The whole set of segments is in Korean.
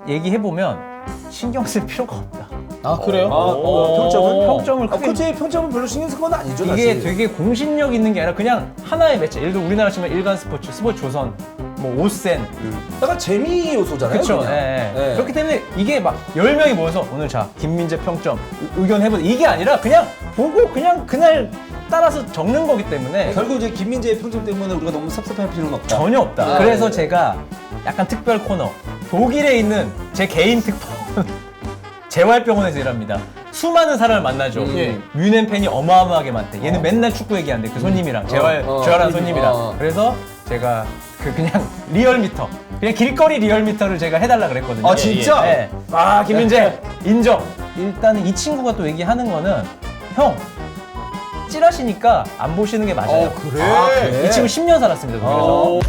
얘기해보면 신경 쓸 필요가 없다. 아 그래요? 평점은? 평점을 크게 그치, 평점은 별로 신경 쓸 건 아니죠. 이게 사실. 되게 공신력 있는 게 아니라 그냥 하나의 매체. 예를 들어 우리나라 치면 일간 스포츠, 스포츠 조선, 뭐 오센. 약간 재미 요소잖아요. 그렇죠. 그냥. 예. 그렇기 때문에 이게 막 10명이 모여서 오늘 자 김민재 평점 의견 해보자 이게 아니라 그냥 보고 그냥 그날 따라서 적는 거기 때문에 결국 이제 김민재의 평점 때문에 우리가 너무 섭섭할 필요는 없다. 전혀 없다. 아, 그래서 네. 제가 약간 특별 코너 독일에 있는 제 개인 특파 재활병원에서 일합니다. 수많은 사람을 만나죠. 예. 뮌헨 팬이 어마어마하게 많대. 얘는 맨날 축구 얘기한대. 그 손님이랑 재활한 손님이랑. 그래서 제가 그냥 리얼미터, 그냥 길거리 리얼미터를 제가 해달라 그랬거든요. 아, 진짜? 네. 아 김민재 인정. 일단은 이 친구가 또 얘기하는 거는 형 찌라시니까 안 보시는 게 맞아요. 그래? 이 친구 10년 살았습니다. 독일에서.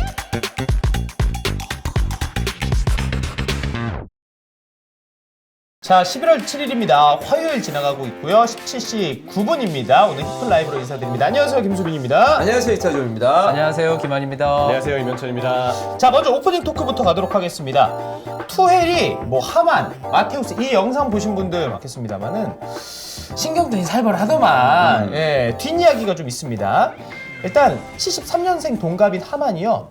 자, 11월 7일입니다. 화요일 지나가고 있고요. 17시 9분입니다. 오늘 히플 라이브로 인사드립니다. 안녕하세요, 김수빈입니다. 안녕하세요, 이차조입니다. 안녕하세요 김한입니다. 안녕하세요, 이면천입니다. 자, 먼저 오프닝 토크부터 가도록 하겠습니다. 투헬이 뭐 하만, 마테우스 이 영상 보신 분들 많겠습니다만은 신경전이 살벌하더만 뒷이야기가 좀 있습니다. 일단 73년생 동갑인 하만이요.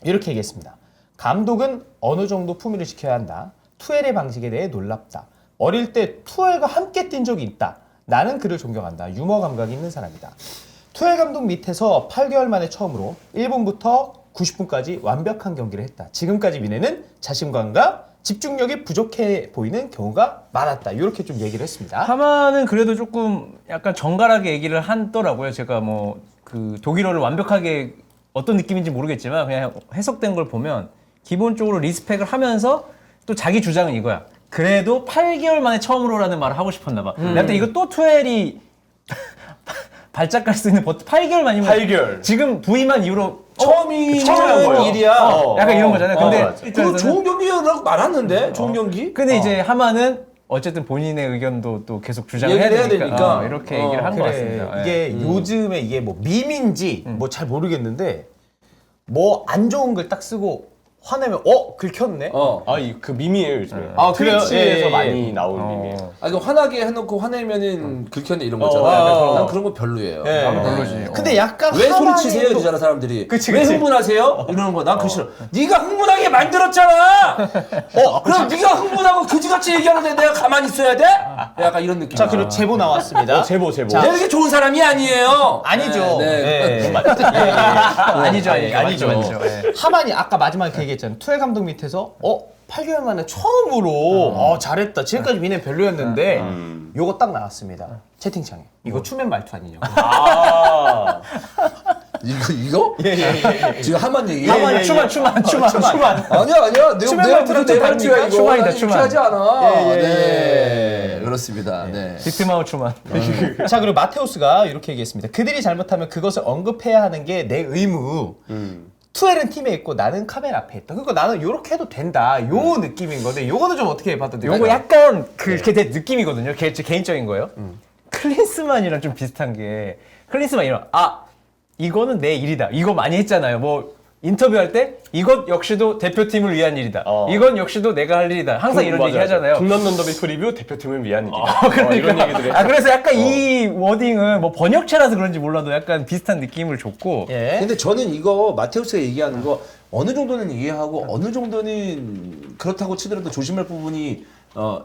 이렇게 얘기했습니다. 감독은 어느 정도 품위를 지켜야 한다. 투헬의 방식에 대해 놀랍다. 어릴 때 투헬과 함께 뛴 적이 있다. 나는 그를 존경한다. 유머 감각이 있는 사람이다. 투헬 감독 밑에서 8개월 만에 처음으로 1분부터 90분까지 완벽한 경기를 했다. 지금까지 미네는 자신감과 집중력이 부족해 보이는 경우가 많았다. 이렇게 좀 얘기를 했습니다. 하만은 그래도 조금 약간 정갈하게 얘기를 하더라고요. 제가 뭐 그 독일어를 완벽하게 어떤 느낌인지 모르겠지만 그냥 해석된 걸 보면 기본적으로 리스펙을 하면서 또 자기 주장은 이거야. 그래도 8개월 만에 처음으로라는 말을 하고 싶었나 봐. 내가 볼 때 이거 또 투엘이 발작 갈 수 있는 8개월 만이면 8개월. 지금 부임한 이후로 처음이 처음인 거예요. 일이야. 약간 이런 거잖아요. 근데 맞아. 그거 좋은 경기라고 말았는데? 좋은 경기? 근데 이제 하만은 어쨌든 본인의 의견도 또 계속 주장을 해야 얘기를 해야 되니까, 되니까. 이렇게 얘기를 한 것 같습니다. 이게 요즘에 이게 뭐 밈인지 뭐 잘 모르겠는데 뭐 안 좋은 글 딱 쓰고 화내면 긁혔네? 그 밈이에요, 요즘에. 아, 그래요? 트위치에서 예, 예, 많이 예. 나온 밈이에요. 아, 이거 화나게 해놓고 화내면은 긁혔네 이런 거잖아. 난 그런 거 별로예요. 예. 별로지. 근데 약간 왜 하만이 소리치세요? 또- 이러잖아 사람들이. 그치, 왜 그치. 흥분하세요? 이러는 거 난 그 싫어. 네가 흥분하게 만들었잖아. 그럼 네가 흥분하고 그지같이 얘기하는데 내가 가만히 있어야 돼? 약간 이런 느낌. 자, 그리고 제보 나왔습니다. 제보. 자, 내가 이렇게 좋은 사람이 아니에요. 아니죠. 네. 예. 아니죠. 아니죠. 예. 하만이 아까 마지막에 그 얘기했잖아요. 투엘 감독 밑에서 8개월 만에 처음으로 잘했다. 지금까지 미네 별로였는데 요거 딱 나왔습니다. 채팅창에. 이거 추면 말투 아니냐고. 아, 이거? 예. 지금 한만 얘기. 하만 추만. 아니야. 추면 내 말투랑 내 좀 말투야 다릅니까? 이거. 추만이다, 난 추만. 유쾌하지 않아. 예. 네. 그렇습니다. 네. 빅트마우 추만. 자, 그리고 마테우스가 이렇게 얘기했습니다. 그들이 잘못하면 그것을 언급해야 하는 게 내 의무. 투엘은 팀에 있고 나는 카메라 앞에 있다. 그러니까 나는 요렇게 해도 된다. 요 느낌인 건데 요거는 좀 어떻게 받아들여요? 요거 약간 그렇게 된 느낌이거든요. 개인적인 거예요. 클린스만이랑 좀 비슷한 게 클린스만 이런 이거는 내 일이다. 이거 많이 했잖아요. 뭐 인터뷰할 때 이것 역시도 대표팀을 위한 일이다. 이건 역시도 내가 할 일이다. 항상 이런 얘기 하잖아요. 북런던 더비 프리뷰 대표팀을 위한 일이다. 이런 얘기들을 했죠. 그래서 약간 이 워딩은 뭐 번역체라서 그런지 몰라도 약간 비슷한 느낌을 줬고 예. 근데 저는 이거 마테우스가 얘기하는 거 어느 정도는 이해하고 어느 정도는 그렇다고 치더라도 조심할 부분이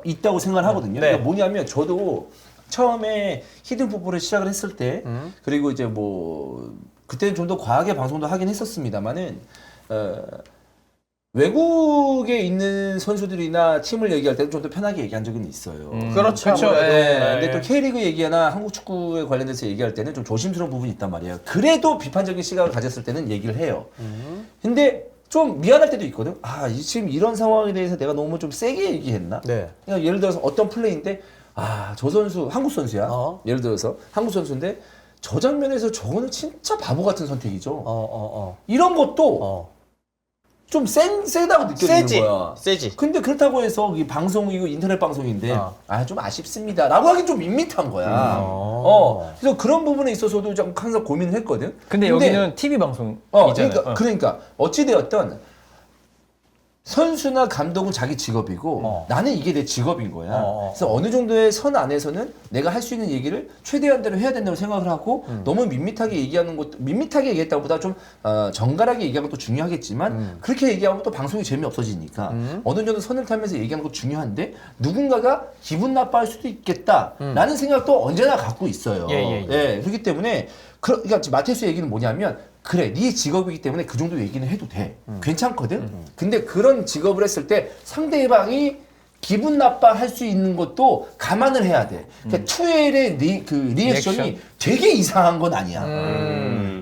있다고 생각을 하거든요. 네. 그러니까 뭐냐면 저도 처음에 히든 풋볼을 시작을 했을 때 그리고 이제 뭐 그때는 좀 더 과하게 방송도 하긴 했었습니다만은 외국에 있는 선수들이나 팀을 얘기할 때는 좀 더 편하게 얘기한 적은 있어요. 그렇죠. 그렇죠. 아무래도. 예. 근데 또 K리그 얘기나 한국 축구에 관련돼서 얘기할 때는 좀 조심스러운 부분이 있단 말이에요. 그래도 비판적인 시각을 가졌을 때는 얘기를 해요. 근데 좀 미안할 때도 있거든. 지금 이런 상황에 대해서 내가 너무 좀 세게 얘기했나? 네. 그냥 예를 들어서 어떤 플레이인데 저 선수 한국 선수야. 예를 들어서 한국 선수인데 저 장면에서 저거는 진짜 바보 같은 선택이죠. 이런 것도 좀 세다고 느껴지는 거야. 세지. 근데 그렇다고 해서 이 방송이고 인터넷 방송인데 좀 아쉽습니다 라고 하긴 좀 밋밋한 거야. 그래서 그런 부분에 있어서도 좀 항상 고민을 했거든. 근데 여기는 TV 방송이잖아요. 그러니까 어찌되었던 선수나 감독은 자기 직업이고 나는 이게 내 직업인 거야. 그래서 어느 정도의 선 안에서는 내가 할 수 있는 얘기를 최대한대로 해야 된다고 생각을 하고 너무 밋밋하게 얘기하는 것도 밋밋하게 얘기했다보다 좀 정갈하게 얘기하는 것도 중요하겠지만 그렇게 얘기하면 또 방송이 재미없어지니까 어느 정도 선을 타면서 얘기하는 것도 중요한데 누군가가 기분 나빠할 수도 있겠다라는 생각도 언제나 갖고 있어요. 예, 그렇기 때문에 그러니까 마테우스 얘기는 뭐냐면 그래, 네 직업이기 때문에 그 정도 얘기는 해도 돼. 괜찮거든? 근데 그런 직업을 했을 때 상대방이 기분 나빠할 수 있는 것도 감안을 해야 돼. 그러니까 투엘의 리액션이 되게 이상한 건 아니야.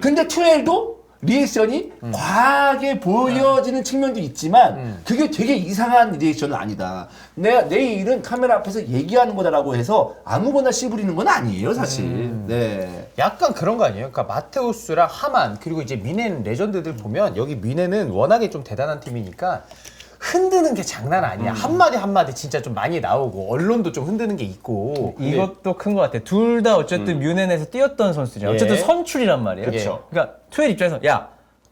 근데 투엘도 리액션이 과하게 보여지는 측면도 있지만 그게 되게 이상한 리액션은 아니다. 내 일은 카메라 앞에서 얘기하는 거다라고 해서 아무거나 씨부리는 건 아니에요, 사실. 네. 약간 그런 거 아니에요? 그러니까 마테우스랑 하만 그리고 이제 미넨 레전드들 보면 여기 미넨은 워낙에 좀 대단한 팀이니까 흔드는 게 장난 아니야. 한마디 한마디 진짜 좀 많이 나오고 언론도 좀 흔드는 게 있고 이것도 큰 것 같아. 둘 다 어쨌든 뮌헨에서 뛰었던 선수죠. 어쨌든 선출이란 말이에요. 그쵸. 그러니까 투엘 입장에서 야,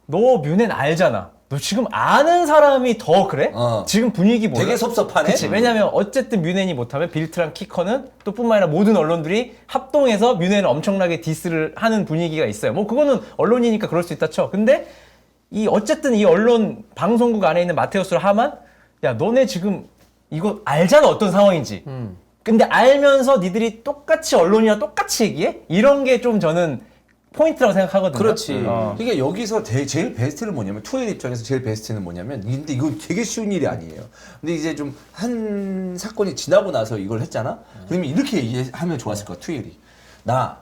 너 뮌헨 알잖아. 너 지금 아는 사람이 더 그래? 지금 분위기 몰라? 되게 섭섭하네. 그치. 왜냐면 어쨌든 뮌헨이 못하면 빌트랑 키커는 또 뿐만 아니라 모든 언론들이 합동해서 뮌헨을 엄청나게 디스를 하는 분위기가 있어요. 뭐 그거는 언론이니까 그럴 수 있다 쳐. 근데 어쨌든 이 언론 방송국 안에 있는 마테우스랑 하만, 야, 너네 지금 이거 알잖아, 어떤 상황인지. 근데 알면서 니들이 똑같이 언론이랑 똑같이 얘기해? 이런 게 좀 저는 포인트라고 생각하거든요. 그렇지. 이게 여기서 제일 베스트는 뭐냐면 투엘 입장에서 제일 베스트는 뭐냐면 근데 이거 되게 쉬운 일이 아니에요. 근데 이제 좀 한 사건이 지나고 나서 이걸 했잖아. 그러면 이렇게 얘기하면 좋았을 거야. 투엘이 나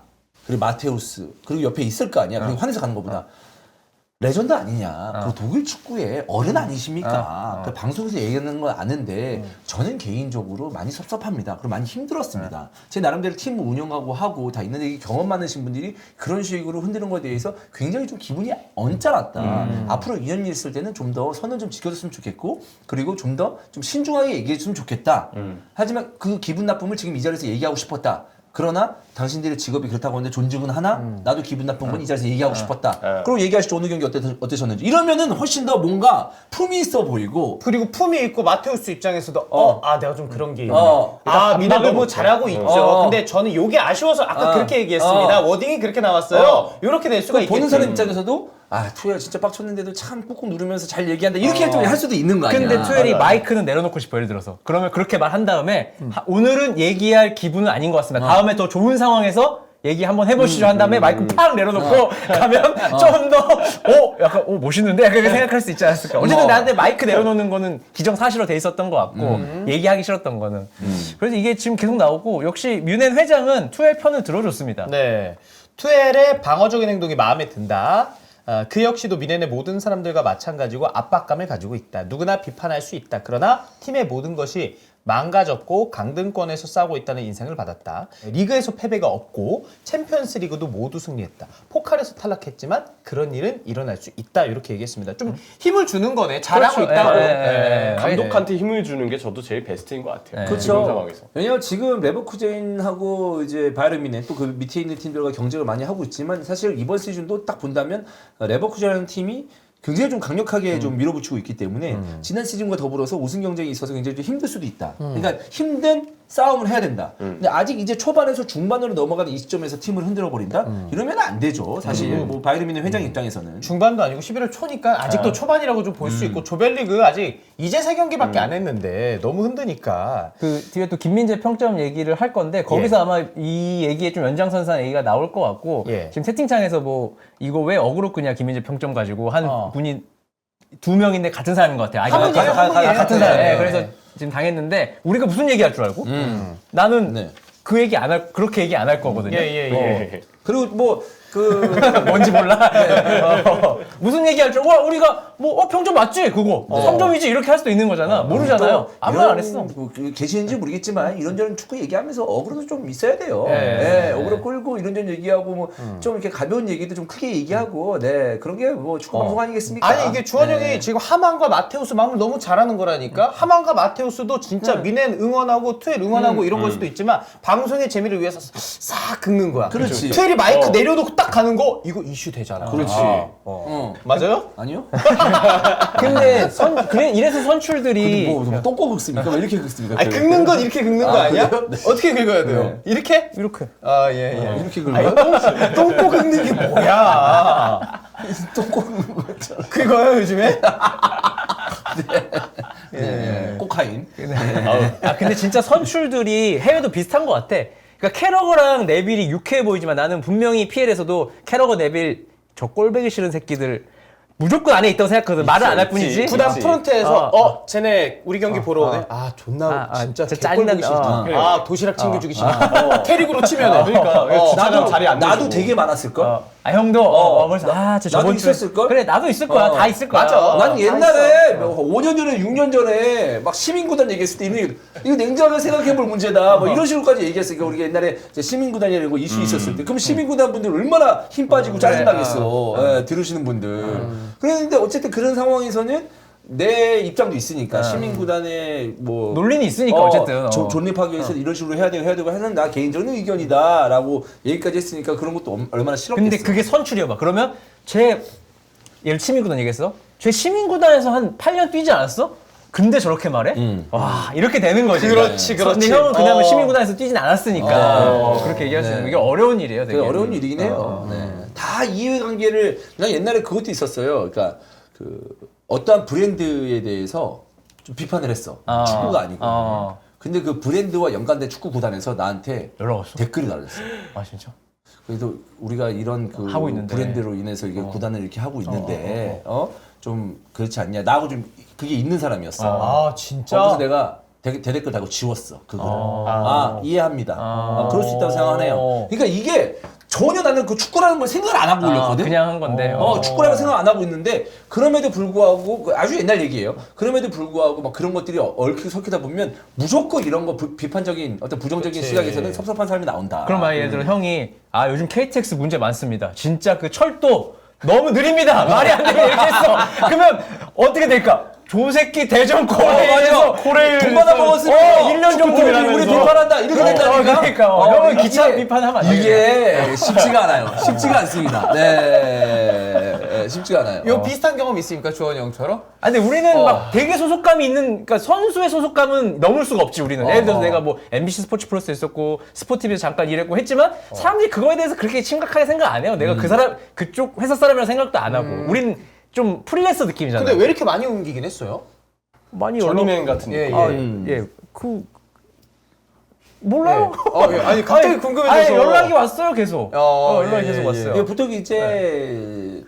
그리고 마테우스 그리고 옆에 있을 거 아니야. 그리고 환해서 가는 것보다 레전드 아니냐. 그 독일 축구의 어른 아니십니까? 그 방송에서 얘기하는 건 아는데 저는 개인적으로 많이 섭섭합니다. 그리고 많이 힘들었습니다. 제 나름대로 팀을 운영하고 하고 다 있는데 경험 많으신 분들이 그런 식으로 흔드는 거에 대해서 굉장히 좀 기분이 언짢았다. 앞으로 이런 일 있을 때는 좀 더 선을 좀 지켜줬으면 좋겠고 그리고 좀 더 좀 신중하게 얘기해줬으면 좋겠다. 하지만 그 기분 나쁨을 지금 이 자리에서 얘기하고 싶었다. 그러나 당신들의 직업이 그렇다고 하는데 존중은 하나 나도 기분 나쁜 건 이 자리에서 얘기하고 싶었다. 그럼 얘기하시죠. 오늘 경기 어떠셨는지. 이러면은 훨씬 더 뭔가 품이 있어 보이고 그리고 품이 있고 마테우스 입장에서도 내가 좀 그런 게 있네. 미넨 반박을 너무 못해. 잘하고 있죠. 근데 저는 요게 아쉬워서 아까 그렇게 얘기했습니다. 워딩이 그렇게 나왔어요. 요렇게 될 수가 있겠지. 보는 사람 입장에서도 투엘 진짜 빡쳤는데도 참 꾹꾹 누르면서 잘 얘기한다. 이렇게 좀 할 수도 있는 거 아니야. 근데 투엘이 마이크는 내려놓고 싶어, 예를 들어서. 그러면 그렇게 말한 다음에 오늘은 얘기할 기분은 아닌 것 같습니다. 다음에 더 좋은 상황에서 얘기 한번 해보시죠 한 다음에 마이크 팍 내려놓고 가면 좀 더 약간 멋있는데? 약간 생각할 수 있지 않았을까. 어쨌든 나한테 마이크 내려놓는 거는 기정사실로 돼 있었던 것 같고 얘기하기 싫었던 거는. 그래서 이게 지금 계속 나오고 역시 뮌헨 회장은 투엘 편을 들어줬습니다. 네. 투엘의 방어적인 행동이 마음에 든다. 그 역시도 미넨의 모든 사람들과 마찬가지고 압박감을 가지고 있다. 누구나 비판할 수 있다. 그러나 팀의 모든 것이 망가졌고 강등권에서 싸우고 있다는 인상을 받았다. 리그에서 패배가 없고 챔피언스 리그도 모두 승리했다. 포칼에서 탈락했지만 그런 일은 일어날 수 있다. 이렇게 얘기했습니다. 좀 힘을 주는 거네. 잘하고 그렇죠. 있다고. 감독한테 힘을 주는 게 저도 제일 베스트인 것 같아요. 그렇죠. 지금 상황에서. 왜냐면 지금 레버쿠젠하고 이제 바이에른 뮌헨 또 그 밑에 있는 팀들과 경쟁을 많이 하고 있지만 사실 이번 시즌도 딱 본다면 레버쿠젠이라는 팀이 굉장히 좀 강력하게 좀 밀어붙이고 있기 때문에 지난 시즌과 더불어서 우승 경쟁이 있어서 굉장히 좀 힘들 수도 있다. 그러니까 힘든 싸움을 해야 된다. 근데 아직 이제 초반에서 중반으로 넘어가는 이 시점에서 팀을 흔들어 버린다? 이러면 안 되죠. 사실 뭐 바이에른 뮌헨 회장 입장에서는. 중반도 아니고 11월 초니까 아직도 초반이라고 좀 볼 수 있고 조별리그 아직 이제 3경기밖에 안 했는데 너무 흔드니까. 그 뒤에 또 김민재 평점 얘기를 할 건데 거기서 아마 이 얘기에 좀 연장선상 얘기가 나올 것 같고 지금 채팅창에서 뭐 이거 왜 어그로 끄냐 김민재 평점 가지고 한 분이 2명인데 같은 사람인 것 같아요. 한 분이에요, 한 분이에요. 같은 사람이에요. 네. 그래서 지금 당했는데 우리가 무슨 얘기할 줄 알고? 나는 그 얘기 안 할 그렇게 얘기 안 할 거거든요. 그리고 뭐 뭔지 몰라. 무슨 얘기할 줄? 와 우리가 뭐 평점 맞지 그거 3점이지 이렇게 할 수도 있는 거잖아. 모르잖아요. 아무 말 안 했어. 뭐 계시는지 모르겠지만 이런저런 축구 얘기하면서 어그로도 좀 있어야 돼요. 네, 어그로 끌고 이런저런 얘기하고 뭐 좀 이렇게 가벼운 얘기도 좀 크게 얘기하고 네 그런 게 뭐 축구 방송 아니겠습니까? 아니 이게 주원 형이 지금 하만과 마테우스 마음을 너무 잘하는 거라니까. 하만과 마테우스도 진짜 미넨 응원하고 투엘 응원하고 이런 걸 수도 있지만 방송의 재미를 위해서 싹 긁는 거야. 그렇지. 투엘이 마이크 내려놓고 딱 딱 가는 거 이거 이슈 되잖아. 그렇지. 맞아요? 아니요? 근데 그래 이래서 선출들이 뭐 똥꼬 긁습니까? 왜 이렇게 긁습니까? 아니 긁는 건 이렇게 긁는 거 아니야? 그래요? 네. 어떻게 긁어야 돼요? 네. 이렇게? 이렇게 아 예. 이렇게 긁어요? 똥꼬 긁는 게 뭐야? 똥꼬 긁는 거 있잖아. 그거요 요즘에? 네. 코카인. 근데 진짜 선출들이 해외도 비슷한 것 같아. 그러니까 캐러거랑 네빌이 유쾌해 보이지만 나는 분명히 PL에서도 캐러거 네빌 저 꼴배기 싫은 새끼들 무조건 안에 있다고 생각하거든. 말을 안 할 뿐이지. 구단 그치. 프론트에서 쟤네 우리 경기 보러 오네. 아 존나 진짜 짜증난다. 개꼴보기 싫다. 그래. 아 도시락 챙겨주기 싫다. 캐릭으로 치면은. 그러니까 나도 되게 많았을걸? 형도 벌써 저 나도 저번 주에 있었을걸? 그래 나도 있을 거야. 다 있을 거야. 맞아. 난 옛날에 5년 전에 6년 전에 막 시민구단 얘기했을 때 이거 냉정하게 생각해볼 문제다 뭐 이런 식으로까지 얘기했으니까 우리가 옛날에 이제 시민구단이라고 이슈 있었을 때 그럼 시민구단 분들 얼마나 힘 빠지고 짜증나겠어. 예, 들으시는 분들. 그랬는데 어쨌든 그런 상황에서는 내 입장도 있으니까 시민구단의 뭐 논리는 있으니까 어쨌든. 존립하기 위해서 이런 식으로 해야 되고 하는 나 개인적인 의견이다라고 얘기까지 했으니까 그런 것도 얼마나 싫었겠어. 근데 그게 선출이어봐. 그러면 얘를 시민구단 얘기했어? 쟤 시민구단에서 한 8년 뛰지 않았어? 근데 저렇게 말해? 와 이렇게 되는 거지. 그렇지, 그렇지. 근데 형은 그다음에 시민구단에서 뛰진 않았으니까 그렇게 얘기할 수 있는 게 이게 어려운 일이에요. 되게. 그게 어려운 일이긴 해요. 네. 다 이해관계를 난 옛날에 그것도 있었어요. 그러니까 그 어떠한 브랜드에 대해서 좀 비판을 했어. 축구가 아니고. 근데 그 브랜드와 연관된 축구 구단에서 나한테 연락 왔어? 댓글이 달렸어. 아 진짜? 그래서 우리가 이런 그 하고 있는데. 브랜드로 인해서 이게 구단을 이렇게 하고 있는데 좀 그렇지 않냐. 나하고 좀 그게 있는 사람이었어. 아 진짜. 그래서 내가 대댓글 달고 지웠어. 그거를. 이해합니다. 그럴 수 있다고 생각하네요. 그러니까 이게 전혀 나는 그 축구라는 걸 생각을 안 하고 올렸거든. 그냥 한 건데. 축구라는 생각 안 하고 있는데 그럼에도 불구하고 아주 옛날 얘기예요. 그럼에도 불구하고 막 그런 것들이 얽히고 섞이다 보면 무조건 이런 거 비판적인 어떤 부정적인 그치. 시각에서는 섭섭한 사람이 나온다. 그럼 예를 들어 형이 요즘 KTX 문제 많습니다. 진짜 그 철도 너무 느립니다. 말이 안 되게 이렇게 했어. 그러면 어떻게 될까? 조새끼 대전 코레일에서 돈 받아 먹었으면 1년 정도 우리 비판한다 이렇게 된다니까. 그러니까 형은 기차 비판하면 안 돼. 이게 쉽지가 않아요. 쉽지가 않습니다. 네, 쉽지가 않아요. 요 비슷한 경험 있습니까 주원이 형처럼? 근데 우리는 막 되게 소속감이 있는, 그러니까 선수의 소속감은 넘을 수가 없지 우리는. 예를 들어서 내가 뭐 MBC 스포츠 플러스 있었고 스포티비에서 잠깐 일했고 했지만 사람들이 그거에 대해서 그렇게 심각하게 생각 안 해요. 내가 그 사람 그쪽 회사 사람이라 생각도 안 하고. 우린 좀 프리랜서 느낌이잖아. 근데 왜 이렇게 많이 옮기긴 했어요? 많이 전임행 같은 느낌. 몰라요. 아니 갑자기 궁금해져서. 아니, 연락이 왔어요 계속. 연락이 계속 왔어요. 이게 보통 이제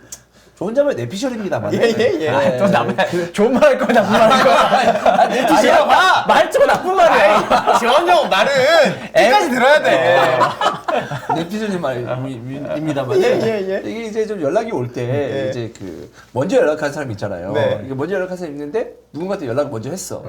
저 혼자만 내피셜입니다만. 예. 또 좋은 말 할 거야, 나쁜 말 할 거야. 내피셜 봐. 말투가 나쁜 말이야. 지원 형 말은 끝까지 들어야 돼. 내피셜님 말입니다만. 예. 이게 이제 좀 연락이 올 때 이제 그 먼저 연락한 사람 있잖아요. 네. 이게 먼저 연락한 사람 있는데 누군가한테 연락을 먼저 했어.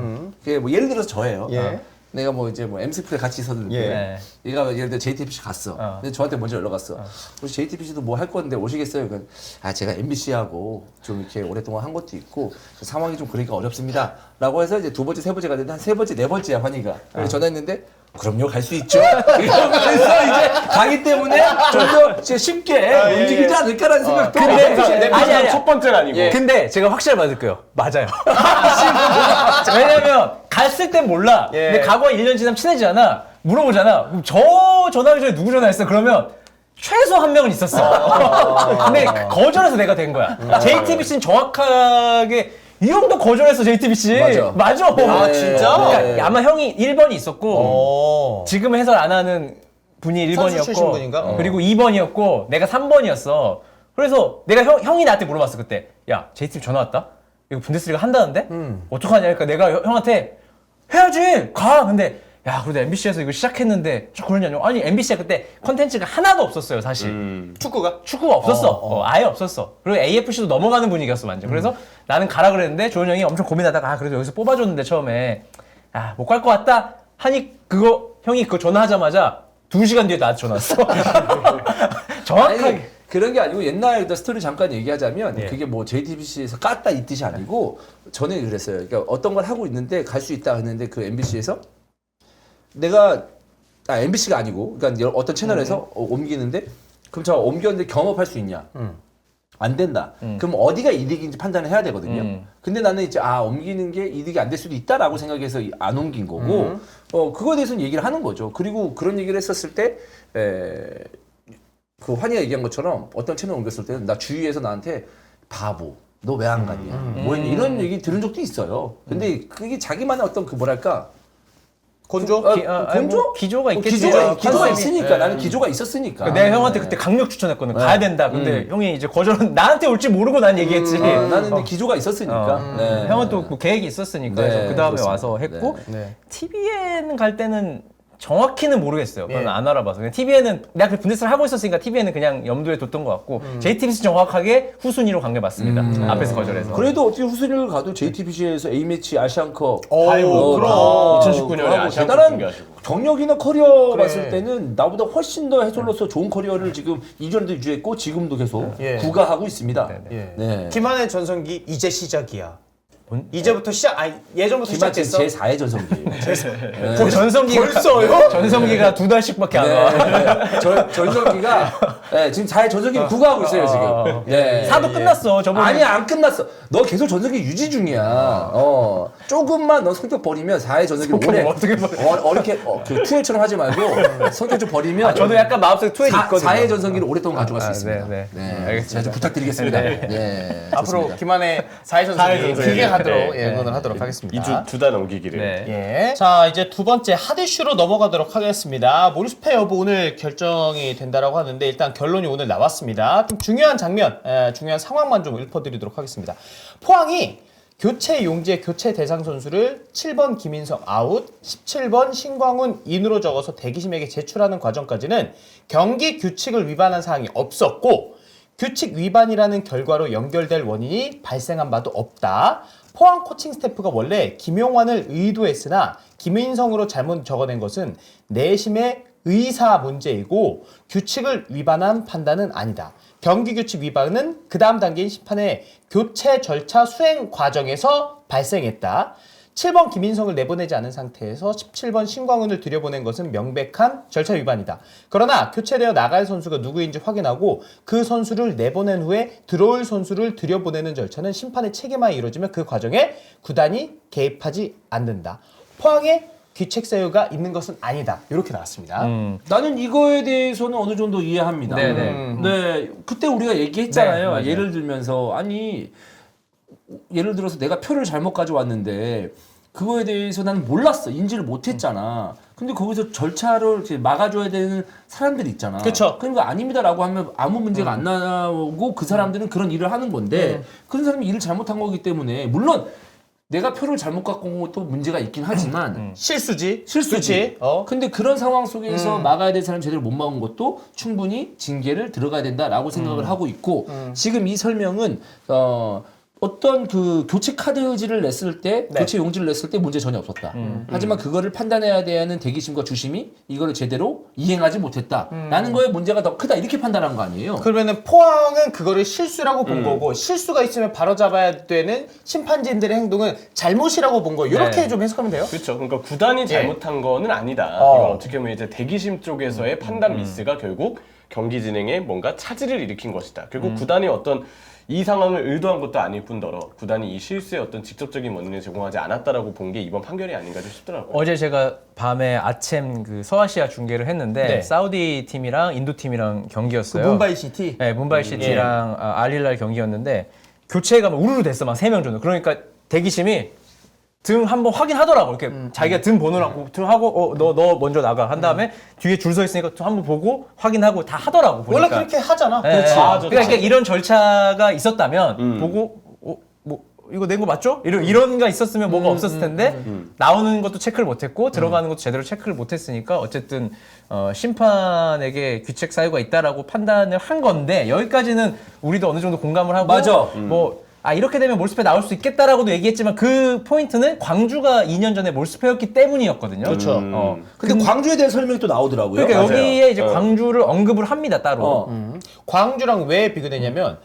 그게 뭐 예를 들어서 저예요. 예. 내가 뭐 이제 뭐 MC프에 같이 있었는데 예. 얘가 예를 들어 JTBC 갔어. 근데 저한테 먼저 연락 왔어. 혹시 JTBC도 뭐 할 건데 오시겠어요? 그러니까 제가 MBC하고 좀 이렇게 오랫동안 한 것도 있고 상황이 좀 그러니까 어렵습니다. 라고 해서 이제 두 번째, 세 번째 갔는데 한 세 번째, 네 번째야 환희가. 그래서 전화했는데 그럼요 갈 수 있죠. 이러면서 이제 가기 때문에 좀 더 쉽게 움직이지 않을까라는 생각도. 아니. 첫 번째는 아니고. 근데 제가 확실히 받을 거예요. 맞아요. 왜냐면 갔을 땐 몰라. 근데 가고 1년 지나면 친해지잖아. 물어보잖아. 그럼 저 전화하기 전에 누구 전화했어? 그러면 최소 한 명은 있었어. 근데 거절해서 내가 된 거야. JTBC는 정확하게 이 형도 거절했어, JTBC. 맞아. 아, 진짜? 그러니까 아마 형이 1번이 있었고 지금 해설 안 하는 분이 선수 출신 1번이었고 분인가? 그리고 2번이었고 내가 3번이었어. 그래서 내가 형이 나한테 물어봤어 그때. 야, JTBC 전화 왔다? 이거 분데스리가 한다는데? 어떡하냐? 그러니까 내가 형한테 해야지! 가! 근데 야, 그래도 MBC에서 이거 시작했는데 그러냐뇨. 아니, MBC가 그때 컨텐츠가 하나도 없었어요, 사실. 축구가? 축구가 없었어. 아예 없었어. 그리고 AFC도 넘어가는 분위기였어, 완전. 그래서 나는 가라 그랬는데 조은 형이 엄청 고민하다가 그래도 여기서 뽑아줬는데 처음에 못 갈 것 같다 하니 형이 그거 전화하자마자 2시간 뒤에 나한테 전화 왔어. 정확하게. 아니, 그런 게 아니고 옛날 스토리 잠깐 얘기하자면 그게 뭐 JTBC에서 깠다 이 뜻이 아니고 전에 그랬어요. 그러니까 어떤 걸 하고 있는데 갈 수 있다 했는데 그 MBC에서 내가 MBC가 아니고 그러니까 어떤 채널에서 옮기는데 그럼 저 옮겼는데 경험할 수 있냐? 안 된다. 그럼 어디가 이득인지 판단을 해야 되거든요. 근데 나는 이제 옮기는 게 이득이 안 될 수도 있다라고 생각해서 안 옮긴 거고 그거에 대해서는 얘기를 하는 거죠. 그리고 그런 얘기를 했었을 때 그 환희가 얘기한 것처럼 어떤 채널 옮겼을 때는 나 주위에서 나한테 바보 너 왜 안 갔냐 뭐 했냐 이런 얘기 들은 적도 있어요. 근데 그게 자기만의 어떤 그 뭐랄까 건조? 건조? 기조가 있겠지. 기조가 컨셉이. 있으니까 나는 기조가 있었으니까. 내가 형한테 그때 강력 추천했거든. 가야 된다. 근데 형이 이제 거절은 나한테 올지 모르고 난 얘기했지. 나는 근데 기조가 있었으니까. 네. 형은 또 뭐 계획이 있었으니까 네, 그래서 그 다음에 그렇습니다. 와서 했고 네. TVN 갈 때는 정확히는 모르겠어요. 그건 안 알아봐서. 그냥 TVN은 내가 그 분데스를 하고 있었으니까 TVN은 그냥 염두에 뒀던 것 같고 JTBC 정확하게 후순위로 간 게 맞습니다. 앞에서 거절해서. 그래도 어떻게 후순위를 가도 JTBC에서 A매치 아시안컵 그럼. 2019년에 아시안컵 대단한 준비하시고. 경력이나 커리어 그래. 봤을 때는 나보다 훨씬 더 해설로서 좋은 커리어를 지금 이전에도 유지했고 지금도 계속 예. 구가하고 있습니다. 예. 네. 김한의 전성기 이제 시작이야. 이제부터 시작. 예전부터 김한진 시작됐어. 제4의 전성기예요. 그 전성기가 벌써요? 전성기가 2달씩밖에 안 와. 네. 전성기가 지금 4의 전성기를 구가하고 있어요 지금. 네. 사도 끝났어. 저번에. 아니 안 끝났어. 너 계속 전성기 유지 중이야. 조금만 너 성격 버리면 4의 전성기를 오래 어떻게 어렵게 그 투엘처럼 하지 말고 성격 좀 버리면 저도 약간 마음속에 투엘이 있거든요. 4의 전성기를 오랫동안 가져갈 수 있습니다. 네. 알겠습니다. 제가 좀 부탁드리겠습니다. 네. 앞으로 좋습니다. 김한의 사회 전성기 전성기. 길게 가도록 네. 응원을 하도록 하겠습니다. 2주 2달 넘기기를. 네. 예. 자, 이제 두 번째 핫 이슈로 넘어가도록 하겠습니다. 몰수패 여부 오늘 결정이 된다라고 하는데 일단 결론이 오늘 나왔습니다. 좀 중요한 장면, 중요한 상황만 좀 읊어드리도록 하겠습니다. 포항이 교체 용지의 교체 대상 선수를 7번 김인성 아웃, 17번 신광훈 인으로 적어서 대기심에게 제출하는 과정까지는 경기 규칙을 위반한 사항이 없었고 규칙 위반이라는 결과로 연결될 원인이 발생한 바도 없다. 포항 코칭 스태프가 원래 김용환을 의도했으나 김인성으로 잘못 적어낸 것은 내심의 의사 문제이고 규칙을 위반한 판단은 아니다. 경기 규칙 위반은 그 다음 단계인 심판의 교체 절차 수행 과정에서 발생했다. 7번 김인성을 내보내지 않은 상태에서 17번 신광훈을 들여보낸 것은 명백한 절차 위반이다. 그러나 교체되어 나갈 선수가 누구인지 확인하고 그 선수를 내보낸 후에 들어올 선수를 들여보내는 절차는 심판의 책임하에 이루어지며 그 과정에 구단이 개입하지 않는다. 포항에 귀책 사유가 있는 것은 아니다. 이렇게 나왔습니다. 나는 이거에 대해서는 어느 정도 이해합니다. 네네. 네, 그때 우리가 얘기했잖아요. 네, 맞아요. 예를 들면서 예를 들어서 내가 표를 잘못 가져왔는데 그거에 대해서 난 몰랐어. 인지를 못했잖아. 근데 거기서 절차를 이렇게 막아줘야 되는 사람들이 있잖아. 그쵸. 그러니까 아닙니다라고 하면 아무 문제가 안 나오고 그 사람들은 그런 일을 하는 건데 그런 사람이 일을 잘못한 거기 때문에 물론 내가 표를 잘못 갖고 온 것도 문제가 있긴 하지만 실수지. 실수지. 그치? 근데 그런 상황 속에서 막아야 될 사람 제대로 못 막은 것도 충분히 징계를 들어가야 된다라고 생각을 하고 있고 지금 이 설명은 어떤 그 교체 카드지를 냈을 때 네. 교체 용지를 냈을 때 문제 전혀 없었다. 하지만 그거를 판단해야 되는 대기심과 주심이 이거를 제대로 이행하지 못했다라는 거에 문제가 더 크다 이렇게 판단한 거 아니에요? 그러면은 포항은 그거를 실수라고 본 거고 실수가 있으면 바로잡아야 되는 심판진들의 행동은 잘못이라고 본 거. 이렇게 네. 좀 해석하면 돼요? 그렇죠. 그러니까 구단이 잘못한 거는 아니다. 이건 어떻게 보면 이제 대기심 쪽에서의 판단 미스가 결국 경기 진행에 뭔가 차질을 일으킨 것이다. 결국 구단이 어떤 이 상황을 의도한 것도 아닐 뿐더러 구단이 이 실수의 어떤 직접적인 원인을 제공하지 않았다라고 본 게 이번 판결이 아닌가 싶더라고요. 어제 제가 밤에 아침 그 서아시아 중계를 했는데 네. 사우디 팀이랑 인도 팀이랑 경기였어요. 문바이 시티. 네, 문바이 시티랑 알릴랄 경기였는데 교체가 막 우르르 됐어. 막 3명 정도. 그러니까 대기심이 등 한번 확인하더라고. 이렇게 자기가 등 번호라고 등 하고 너 먼저 나가 한 다음에 뒤에 줄 서 있으니까 또 한번 보고 확인하고 다 하더라고. 보니까. 원래 그렇게 하잖아. 네, 그렇지. 그러니까 이런 절차가 있었다면 보고 뭐 이거 낸 거 맞죠? 이런 게 있었으면 뭐가 없었을 텐데 나오는 것도 체크를 못했고 들어가는 것도 제대로 체크를 못했으니까 어쨌든 심판에게 규책 사유가 있다라고 판단을 한 건데 여기까지는 우리도 어느 정도 공감을 하고 맞아. 이렇게 되면 몰수패 나올 수 있겠다라고도 얘기했지만 그 포인트는 광주가 2년 전에 몰수패였기 때문이었거든요. 그렇죠. 근데 광주에 대한 설명이 또 나오더라고요. 그러니까 맞아요. 여기에 이제 광주를 언급을 합니다 따로. 광주랑 왜 비교되냐면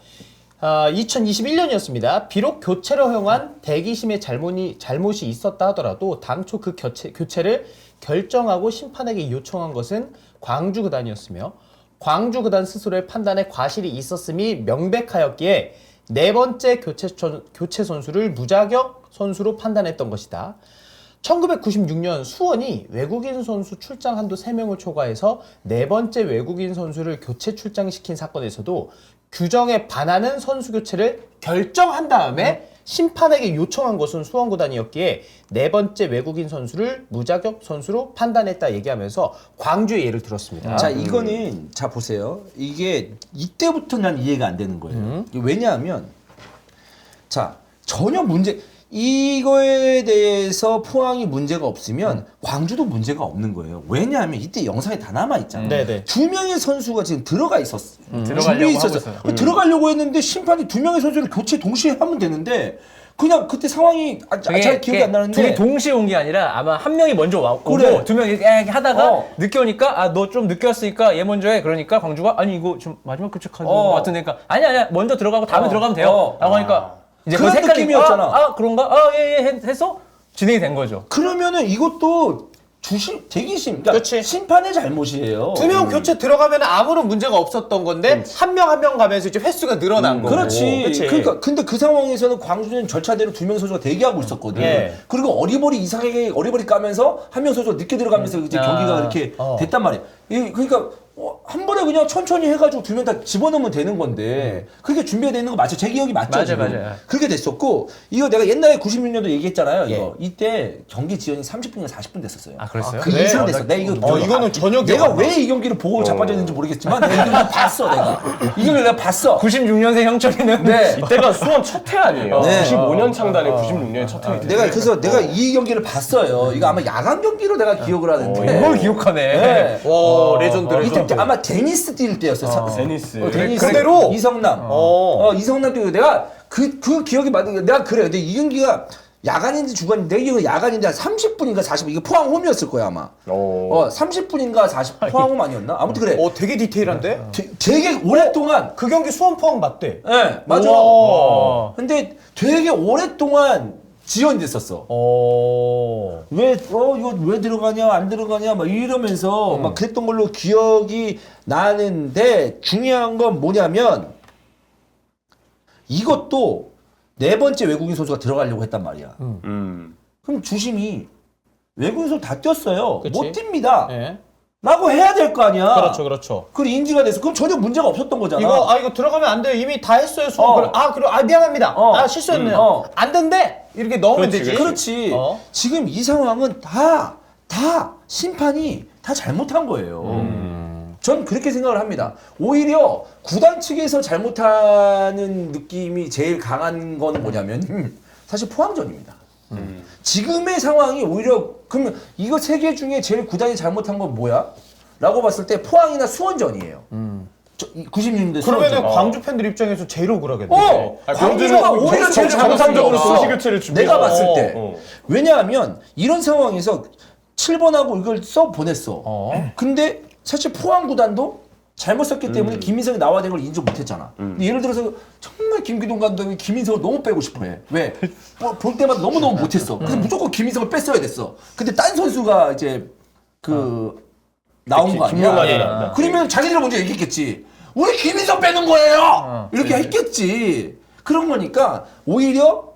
2021년이었습니다. 비록 교체를 허용한 대기심의 잘못이 있었다 하더라도 당초 그 교체를 결정하고 심판에게 요청한 것은 광주 구단이었으며 광주 구단 스스로의 판단에 과실이 있었음이 명백하였기에 네 번째 교체 선수를 무자격 선수로 판단했던 것이다. 1996년 수원이 외국인 선수 출장 한도 3명을 초과해서 네 번째 외국인 선수를 교체 출장시킨 사건에서도 규정에 반하는 선수 교체를 결정한 다음에 심판에게 요청한 것은 수원 구단이었기에 네 번째 외국인 선수를 무자격 선수로 판단했다 얘기하면서 광주의 예를 들었습니다. 자, 이거는 자 보세요. 이게 이때부터 난 이해가 안 되는 거예요. 왜냐하면 자, 전혀 이거에 대해서 포항이 문제가 없으면 광주도 문제가 없는 거예요. 왜냐하면 이때 영상에 다 남아 있잖아요. 네네. 두 명의 선수가 지금 들어가 있었어. 들어가려고 하고 있어요. 들어가려고 했는데 심판이 두 명의 선수를 교체 동시에 하면 되는데 그냥 그때 상황이 잘 기억이 안 나는데 둘이 동시에 온 게 아니라 아마 한 명이 먼저 왔고 그래. 두 명이 이렇게 하다가 늦게 오니까 너 좀 늦게 왔으니까 얘 먼저 해. 그러니까 광주가 아니 이거 지금 마지막 교체 카드 것 같은데 그러니까 아니야 먼저 들어가고 다음에 들어가면 돼요. 라고 하니까 이제 그런 그 색깔이 느낌이었잖아. 그런가? 예 해서 진행이 된 거죠. 그러면은 이것도 대기심, 그러니까 그렇지. 심판의 잘못이에요. 두 명 교체 들어가면 아무런 문제가 없었던 건데 한 명 한 명 가면서 이제 횟수가 늘어난 거고. 그렇지. 그러니까 근데 그 상황에서는 광주는 절차대로 두 명 선수가 대기하고 있었거든. 예. 그리고 어리버리 이상하게 어리버리 까면서 한 명 선수가 늦게 들어가면서 이제 경기가 이렇게 됐단 말이야. 그러니까 한 번에 그냥 천천히 해가지고 두 명 다 집어넣으면 되는 건데 그렇게 준비가 되는 거 맞죠? 제 기억이 맞죠? 지금? 맞아요. 그렇게 됐었고 이거 내가 옛날에 96년도 얘기했잖아요. 예. 이거 이때 경기 지연이 30분이나 40분 됐었어요. 그랬어요? 그 이상 됐어. 내가 이거 이거는 전혀 기억 내가 안 나. 왜 이 경기를 보고 자빠졌는지 모르겠지만 내가 이걸 봤어. 내가 이 경기를 내가 봤어. 96년생 형철이는 네. 이때가 수원 첫 해 아니에요. 네. 95년 창단에 96년에 첫 해. 내가 그래서 내가 이 경기를 봤어요. 이거 아마 야간 경기로 내가 기억을 하는데. 이걸 기억하네. 네. 와 레전드 이때 레전드. 아마 데니스 뛸 때였어. 데니스. 데니스 그대로? 이성남. 이성남 뛰고 내가 그 기억이 맞는 게 내가 그래. 근데 이 경기가 야간인지 주간인지 내 기억은 야간인데 한 30분인가 40분 이거 포항 홈이었을 거야 아마. 30분인가 40분 포항 홈 아니었나? 아무튼 그래. 되게 디테일한데? 되게 오랫동안 그 경기 수원 포항 맞대. 네, 맞아. 우와. 근데 되게 오랫동안 지연이 됐었어. 이거 왜 들어가냐, 안 들어가냐, 막 이러면서 막 그랬던 걸로 기억이 나는데 중요한 건 뭐냐면 이것도 네 번째 외국인 선수가 들어가려고 했단 말이야. 그럼 주심이 외국인 선수 다 뛰었어요. 그치. 못 뜁니다. 예. 라고 해야 될 거 아니야. 그렇죠. 그리고 인지가 돼서 그럼 전혀 문제가 없었던 거잖아. 이거 들어가면 안 돼요. 이미 다 했어요. 수원. 어. 그리고 미안합니다. 실수했네요. 안 된대. 이렇게 넣으면 그렇지, 되지. 그렇지. 지금 이 상황은 다 심판이 다 잘못한 거예요. 전 그렇게 생각을 합니다. 오히려 구단 측에서 잘못하는 느낌이 제일 강한 건 뭐냐면 사실 포항전입니다. 지금의 상황이 오히려 그러면 이거 세 개 중에 제일 구단이 잘못한 건 뭐야? 라고 봤을 때 포항이나 수원전이에요. 96년대 그러면은 수원전. 광주 팬들 입장에서 제일 억울하겠네. 광주가 오히려 제일 정상적으로 잘못했어. 소시 교체를 준비해서. 내가 봤을 때. 어. 왜냐하면 이런 상황에서 7번하고 이걸 써 보냈어. 근데 사실 포항 구단도 잘못 썼기 때문에 김민석이 나와야 되는 걸 인정 못했잖아. 근데 예를 들어서 정말 김기동 감독이 김민석을 너무 빼고 싶어해. 왜? 볼 때마다 너무너무 못했어. 그래서 무조건 김민석을 뺐어야 됐어. 근데 딴 선수가 이제 나온 거 아니야? 김용환이랑. 그러면 자기들이 먼저 얘기했겠지. 우리 김민석 빼는 거예요! 이렇게 했겠지. 그런 거니까 오히려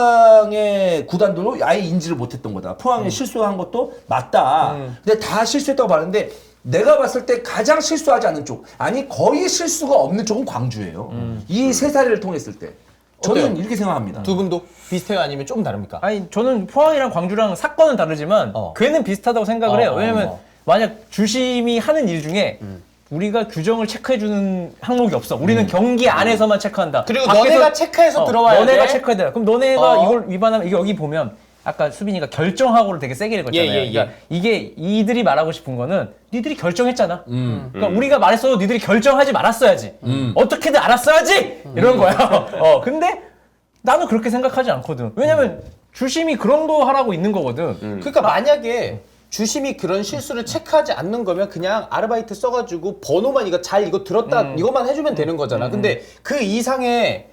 포항의 구단도 아예 인지를 못했던 거다. 포항에 실수한 것도 맞다. 근데 다 실수했다고 봤는데 내가 봤을 때 가장 실수하지 않는 쪽, 아니 거의 실수가 없는 쪽은 광주예요. 이 세 사례를 통했을 때. 저는 어때요? 이렇게 생각합니다. 두 분도 비슷해요? 아니면 좀 다릅니까? 아니 저는 포항이랑 광주랑 사건은 다르지만 괴는 비슷하다고 생각을 해요. 왜냐면 만약 주심이 하는 일 중에 우리가 규정을 체크해주는 항목이 없어. 우리는 경기 안에서만 체크한다. 그리고 밖에서- 너네가 체크해서 들어와야 너네가 돼. 체크해야 돼. 그럼 너네가 이걸 위반하면 이게 여기 보면 아까 수빈이가 결정하고를 되게 세게 읽었잖아요. 예. 그러니까 이게 이들이 말하고 싶은 거는 니들이 결정했잖아. 그러니까 우리가 말했어도 니들이 결정하지 말았어야지. 어떻게든 알았어야지. 이런 거야. 근데 나는 그렇게 생각하지 않거든. 왜냐면 주심이 그런 거 하라고 있는 거거든. 그러니까 만약에 주심이 그런 실수를 체크하지 않는 거면 그냥 아르바이트 써가지고 번호만 이거 들었다 이것만 해주면 되는 거잖아. 근데 그 이상의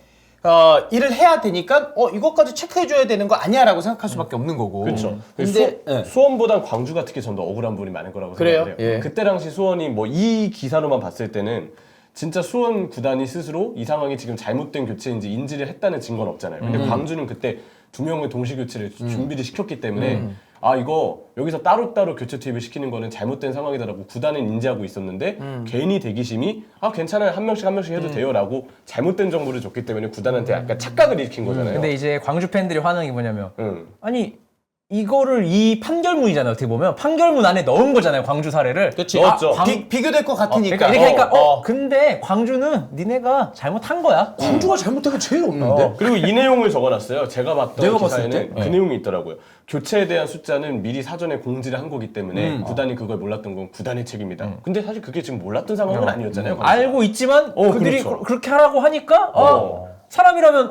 일을 해야 되니까 이것까지 체크해줘야 되는 거 아니야라고 생각할 수밖에 없는 거고. 그렇죠. 근데, 예. 수원보단 광주가 특히 전 더 억울한 부분이 많을 거라고 그래요? 생각해요. 예. 그때 당시 수원이 뭐 이 기사로만 봤을 때는 진짜 수원 구단이 스스로 이 상황이 지금 잘못된 교체인지 인지를 했다는 증거는 없잖아요. 근데 광주는 그때 2명의 동시 교체를 준비를 시켰기 때문에 아 이거 여기서 따로따로 교체 투입을 시키는 거는 잘못된 상황이다라고 구단은 인지하고 있었는데 괜히 대기심이 아 괜찮아요 한 명씩 해도 돼요라고 잘못된 정보를 줬기 때문에 구단한테 약간 착각을 일으킨 거잖아요. 근데 이제 광주 팬들이 화나는 게 뭐냐면 응. 아니 이거를 이 판결문이잖아요. 어떻게 보면 판결문 안에 넣은 거잖아요. 광주 사례를. 그렇지. 넣었죠. 비교될 것 같으니까. 그러니까 이렇게 하니까 근데 광주는 니네가 잘못한 거야. 광주가 잘못한 게 제일 없는데. 그리고 이 내용을 적어놨어요. 제가 봤던 내가 봤을 기사에는 때? 그 내용이 있더라고요. 교체에 대한 숫자는 미리 사전에 공지를 한 거기 때문에 구단이 그걸 몰랐던 건 구단의 책임이다. 근데 사실 그게 지금 몰랐던 상황은 아니었잖아요. 광주가. 알고 있지만 그들이 그렇죠. 그렇게 하라고 하니까 사람이라면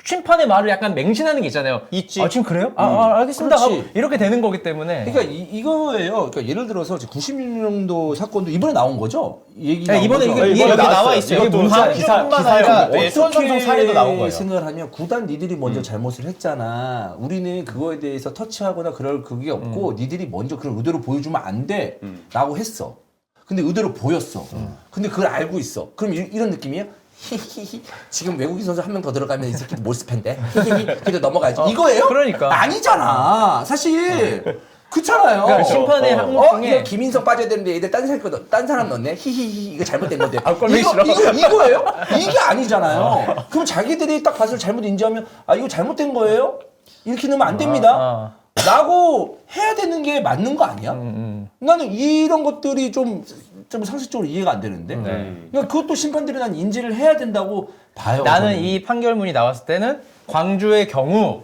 심판의 말을 약간 맹신하는 게 있잖아요. 있지. 아, 지금 그래요? 알겠습니다. 그렇지. 하고 이렇게 되는 거기 때문에. 그러니까 이거예요. 그러니까 예를 들어서 96년도 사건도 이번에 나온 거죠. 얘기 네, 나온 이번에 거죠. 이게 여기 나왔어요. 나와 있어요. 이것도 문자 기사뿐만 아니라 어떻게 수원삼성 사례도 나온 거예요. 생각을 하면 구단 니들이 먼저 잘못을 했잖아. 우리는 그거에 대해서 터치하거나 그럴 그게 없고 니들이 먼저 그런 의도를 보여주면 안 돼. 라고 했어. 근데 의도를 보였어. 근데 그걸 알고 있어. 그럼 이런 느낌이에요? 히히히 지금 외국인 선수 한 명 더 들어가면 이 새끼도 몰스팬데 히히히 그래도 넘어가야지 이거예요? 그러니까. 아니잖아 사실 그렇잖아요. 그러니까 심판의 항목 중에 이거 김인성 빠져야 되는데 얘들 딴 사람 넣네 히히히 이거 잘못된 건데 꼴보기 싫어. 이거예요? 이게 아니잖아요. 그럼 자기들이 딱 봤을 때 잘못 인지하면 아 이거 잘못된 거예요? 이렇게 넣으면 안 됩니다 라고 해야 되는 게 맞는 거 아니야? 나는 이런 것들이 좀 상식적으로 이해가 안 되는데. 그러니까 그것도 심판들이 난 인지를 해야 된다고 봐요. 나는 저는. 이 판결문이 나왔을 때는 광주의 경우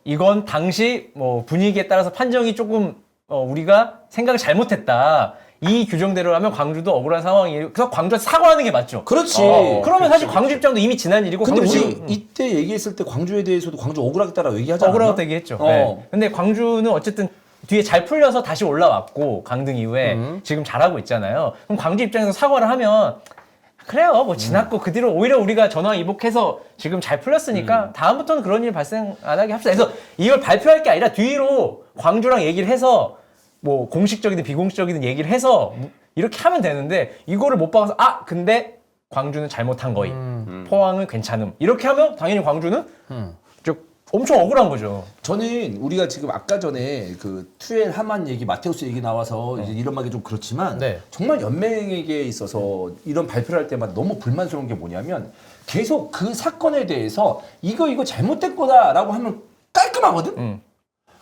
이건 당시 뭐 분위기에 따라서 판정이 조금 우리가 생각을 잘못했다. 이 규정대로라면 광주도 억울한 상황이에요. 그래서 광주한테 사과하는 게 맞죠. 그렇지. 그러면 사실 광주 입장도 이미 지난 일이고. 근데 광주 우리 지금 이때 얘기했을 때 광주에 대해서도 광주 억울하겠다라고 얘기하지 억울하다고 않았나? 얘기했죠. 어. 네. 근데 광주는 어쨌든 뒤에 잘 풀려서 다시 올라왔고 강등 이후에 지금 잘하고 있잖아요. 그럼 광주 입장에서 사과를 하면 그래요. 뭐 지났고 그 뒤로 오히려 우리가 전화 이복해서 지금 잘 풀렸으니까 다음부터는 그런 일 발생 안 하게 합시다. 그래서 이걸 발표할 게 아니라 뒤로 광주랑 얘기를 해서 뭐 공식적이든 비공식적이든 얘기를 해서 이렇게 하면 되는데 이거를 못 박아서 근데 광주는 잘못한 거임. 포항은 괜찮음. 이렇게 하면 당연히 광주는 엄청 억울한 거죠. 저는 우리가 지금 아까 전에 그 투엘 하만 얘기, 마테우스 얘기 나와서 이제 이런 말이 좀 그렇지만 네. 정말 연맹에게 있어서 이런 발표를 할 때마다 너무 불만스러운 게 뭐냐면 계속 그 사건에 대해서 이거 잘못된 거다라고 하면 깔끔하거든.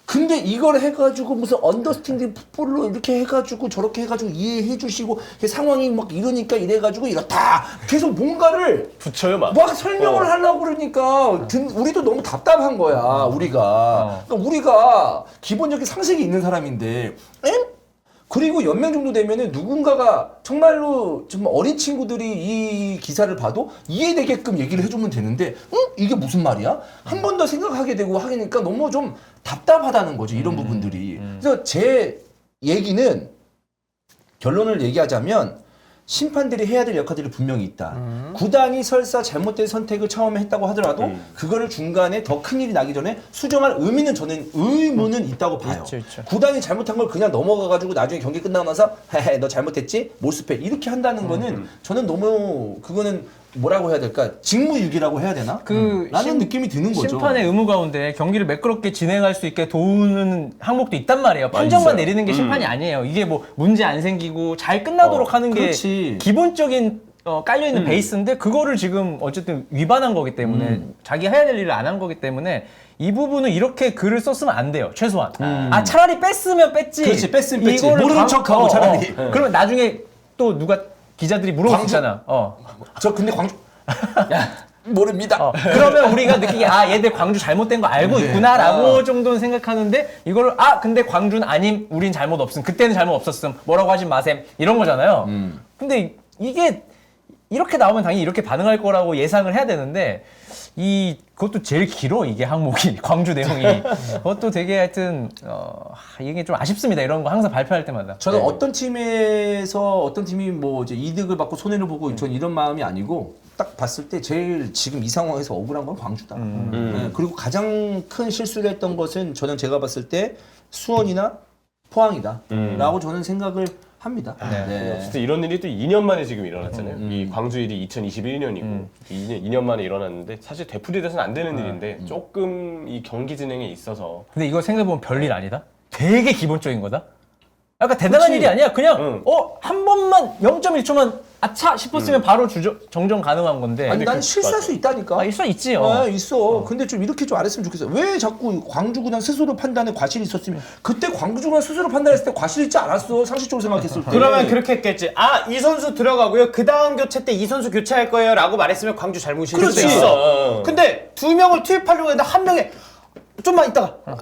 근데 이걸 해가지고 무슨 언더스탠딩 풋볼로 이렇게 해가지고 저렇게 해가지고 이해해 주시고 상황이 막 이러니까 이래가지고 이렇다 계속 뭔가를 붙여요 막. 막 설명을 하려고 그러니까 우리도 너무 답답한 거야 우리가. 그러니까 우리가 기본적인 상식이 있는 사람인데 그리고 연맹 정도 되면은 누군가가 정말로 정말 어린 친구들이 이 기사를 봐도 이해되게끔 얘기를 해주면 되는데 이게 무슨 말이야? 한 번 더 생각하게 되고 하니까 너무 좀 답답하다는 거죠 이런 부분들이. 그래서 제 얘기는 결론을 얘기하자면 심판들이 해야 될 역할들이 분명히 있다. 구단이 설사 잘못된 선택을 처음에 했다고 하더라도 그거를 중간에 더 큰일이 나기 전에 수정할 의무는 있다고 봐요. 있죠. 구단이 잘못한 걸 그냥 넘어가가지고 나중에 경기 끝나고 나서 헤헤 너 잘못했지? 몰수패 이렇게 한다는 거는 저는 너무 그거는 뭐라고 해야 될까? 직무유기라고 해야 되나? 라는 느낌이 드는 거죠. 심판의 의무 가운데 경기를 매끄럽게 진행할 수 있게 도우는 항목도 있단 말이에요. 판정만 있어요. 내리는 게 심판이 아니에요. 이게 뭐 문제 안 생기고 잘 끝나도록 하는 게 그렇지. 기본적인 깔려있는 베이스인데 그거를 지금 어쨌든 위반한 거기 때문에 자기 해야 될 일을 안 한 거기 때문에 이 부분은 이렇게 글을 썼으면 안 돼요. 최소한. 차라리 뺐으면 뺐지. 그렇지, 뺐으면 뺐지. 이거를 모르는 척하고 차라리. 그러면 나중에 또 누가 기자들이 물어볼 수 광주? 있잖아. 저 근데 광주 모릅니다. 그러면 우리가 느끼기에 얘들 광주 잘못된 거 알고 있구나라고 정도는 생각하는데 이거를 근데 광주는 아님 우린 잘못 없음 그때는 잘못 없었음 뭐라고 하지 마셈 이런 거잖아요. 근데 이게 이렇게 나오면 당연히 이렇게 반응할 거라고 예상을 해야 되는데 그것도 제일 길어 이게 항목이 광주 내용이 그것도 되게 하여튼 이게 좀 아쉽습니다. 이런 거 항상 발표할 때마다. 저는 어떤 팀에서 어떤 팀이 뭐 이제 이득을 받고 손해를 보고 전 이런 마음이 아니고 딱 봤을 때 제일 지금 이 상황에서 억울한 건 광주다. 네, 그리고 가장 큰 실수를 했던 것은 저는 제가 봤을 때 수원이나 포항이다. 라고 저는 생각을 합니다. 네. 진짜 이런 일이 또 2년 만에 지금 일어났잖아요. 이 광주 일이 2021년이고 2년 만에 일어났는데 사실 되풀이돼서는 안 되는 일인데 조금 이 경기 진행에 있어서 근데 이거 생각해보면 별일 아니다? 되게 기본적인 거다? 약간 대단한 일이 아니야. 그냥 한 번만 0.1초만 아차 싶었으면 바로 정정 가능한 건데. 아니 난 실수할 수 있다니까. 있어 있지. 네, 있어. 근데 좀 이렇게 좀 안 했으면 좋겠어. 왜 자꾸 광주구단 스스로 판단에 과실이 있었으면 그때 광주구단 스스로 판단했을 때 과실 있지 않았어. 상식적으로 생각했을 때. 그러면 그렇게 했겠지. 아, 이 선수 들어가고요. 그 다음 교체 때 이 선수 교체할 거예요. 라고 말했으면 광주 잘못일 수도 그렇지. 있어. 근데 2명을 투입하려고 했는데 한 명에 좀만 있다가 다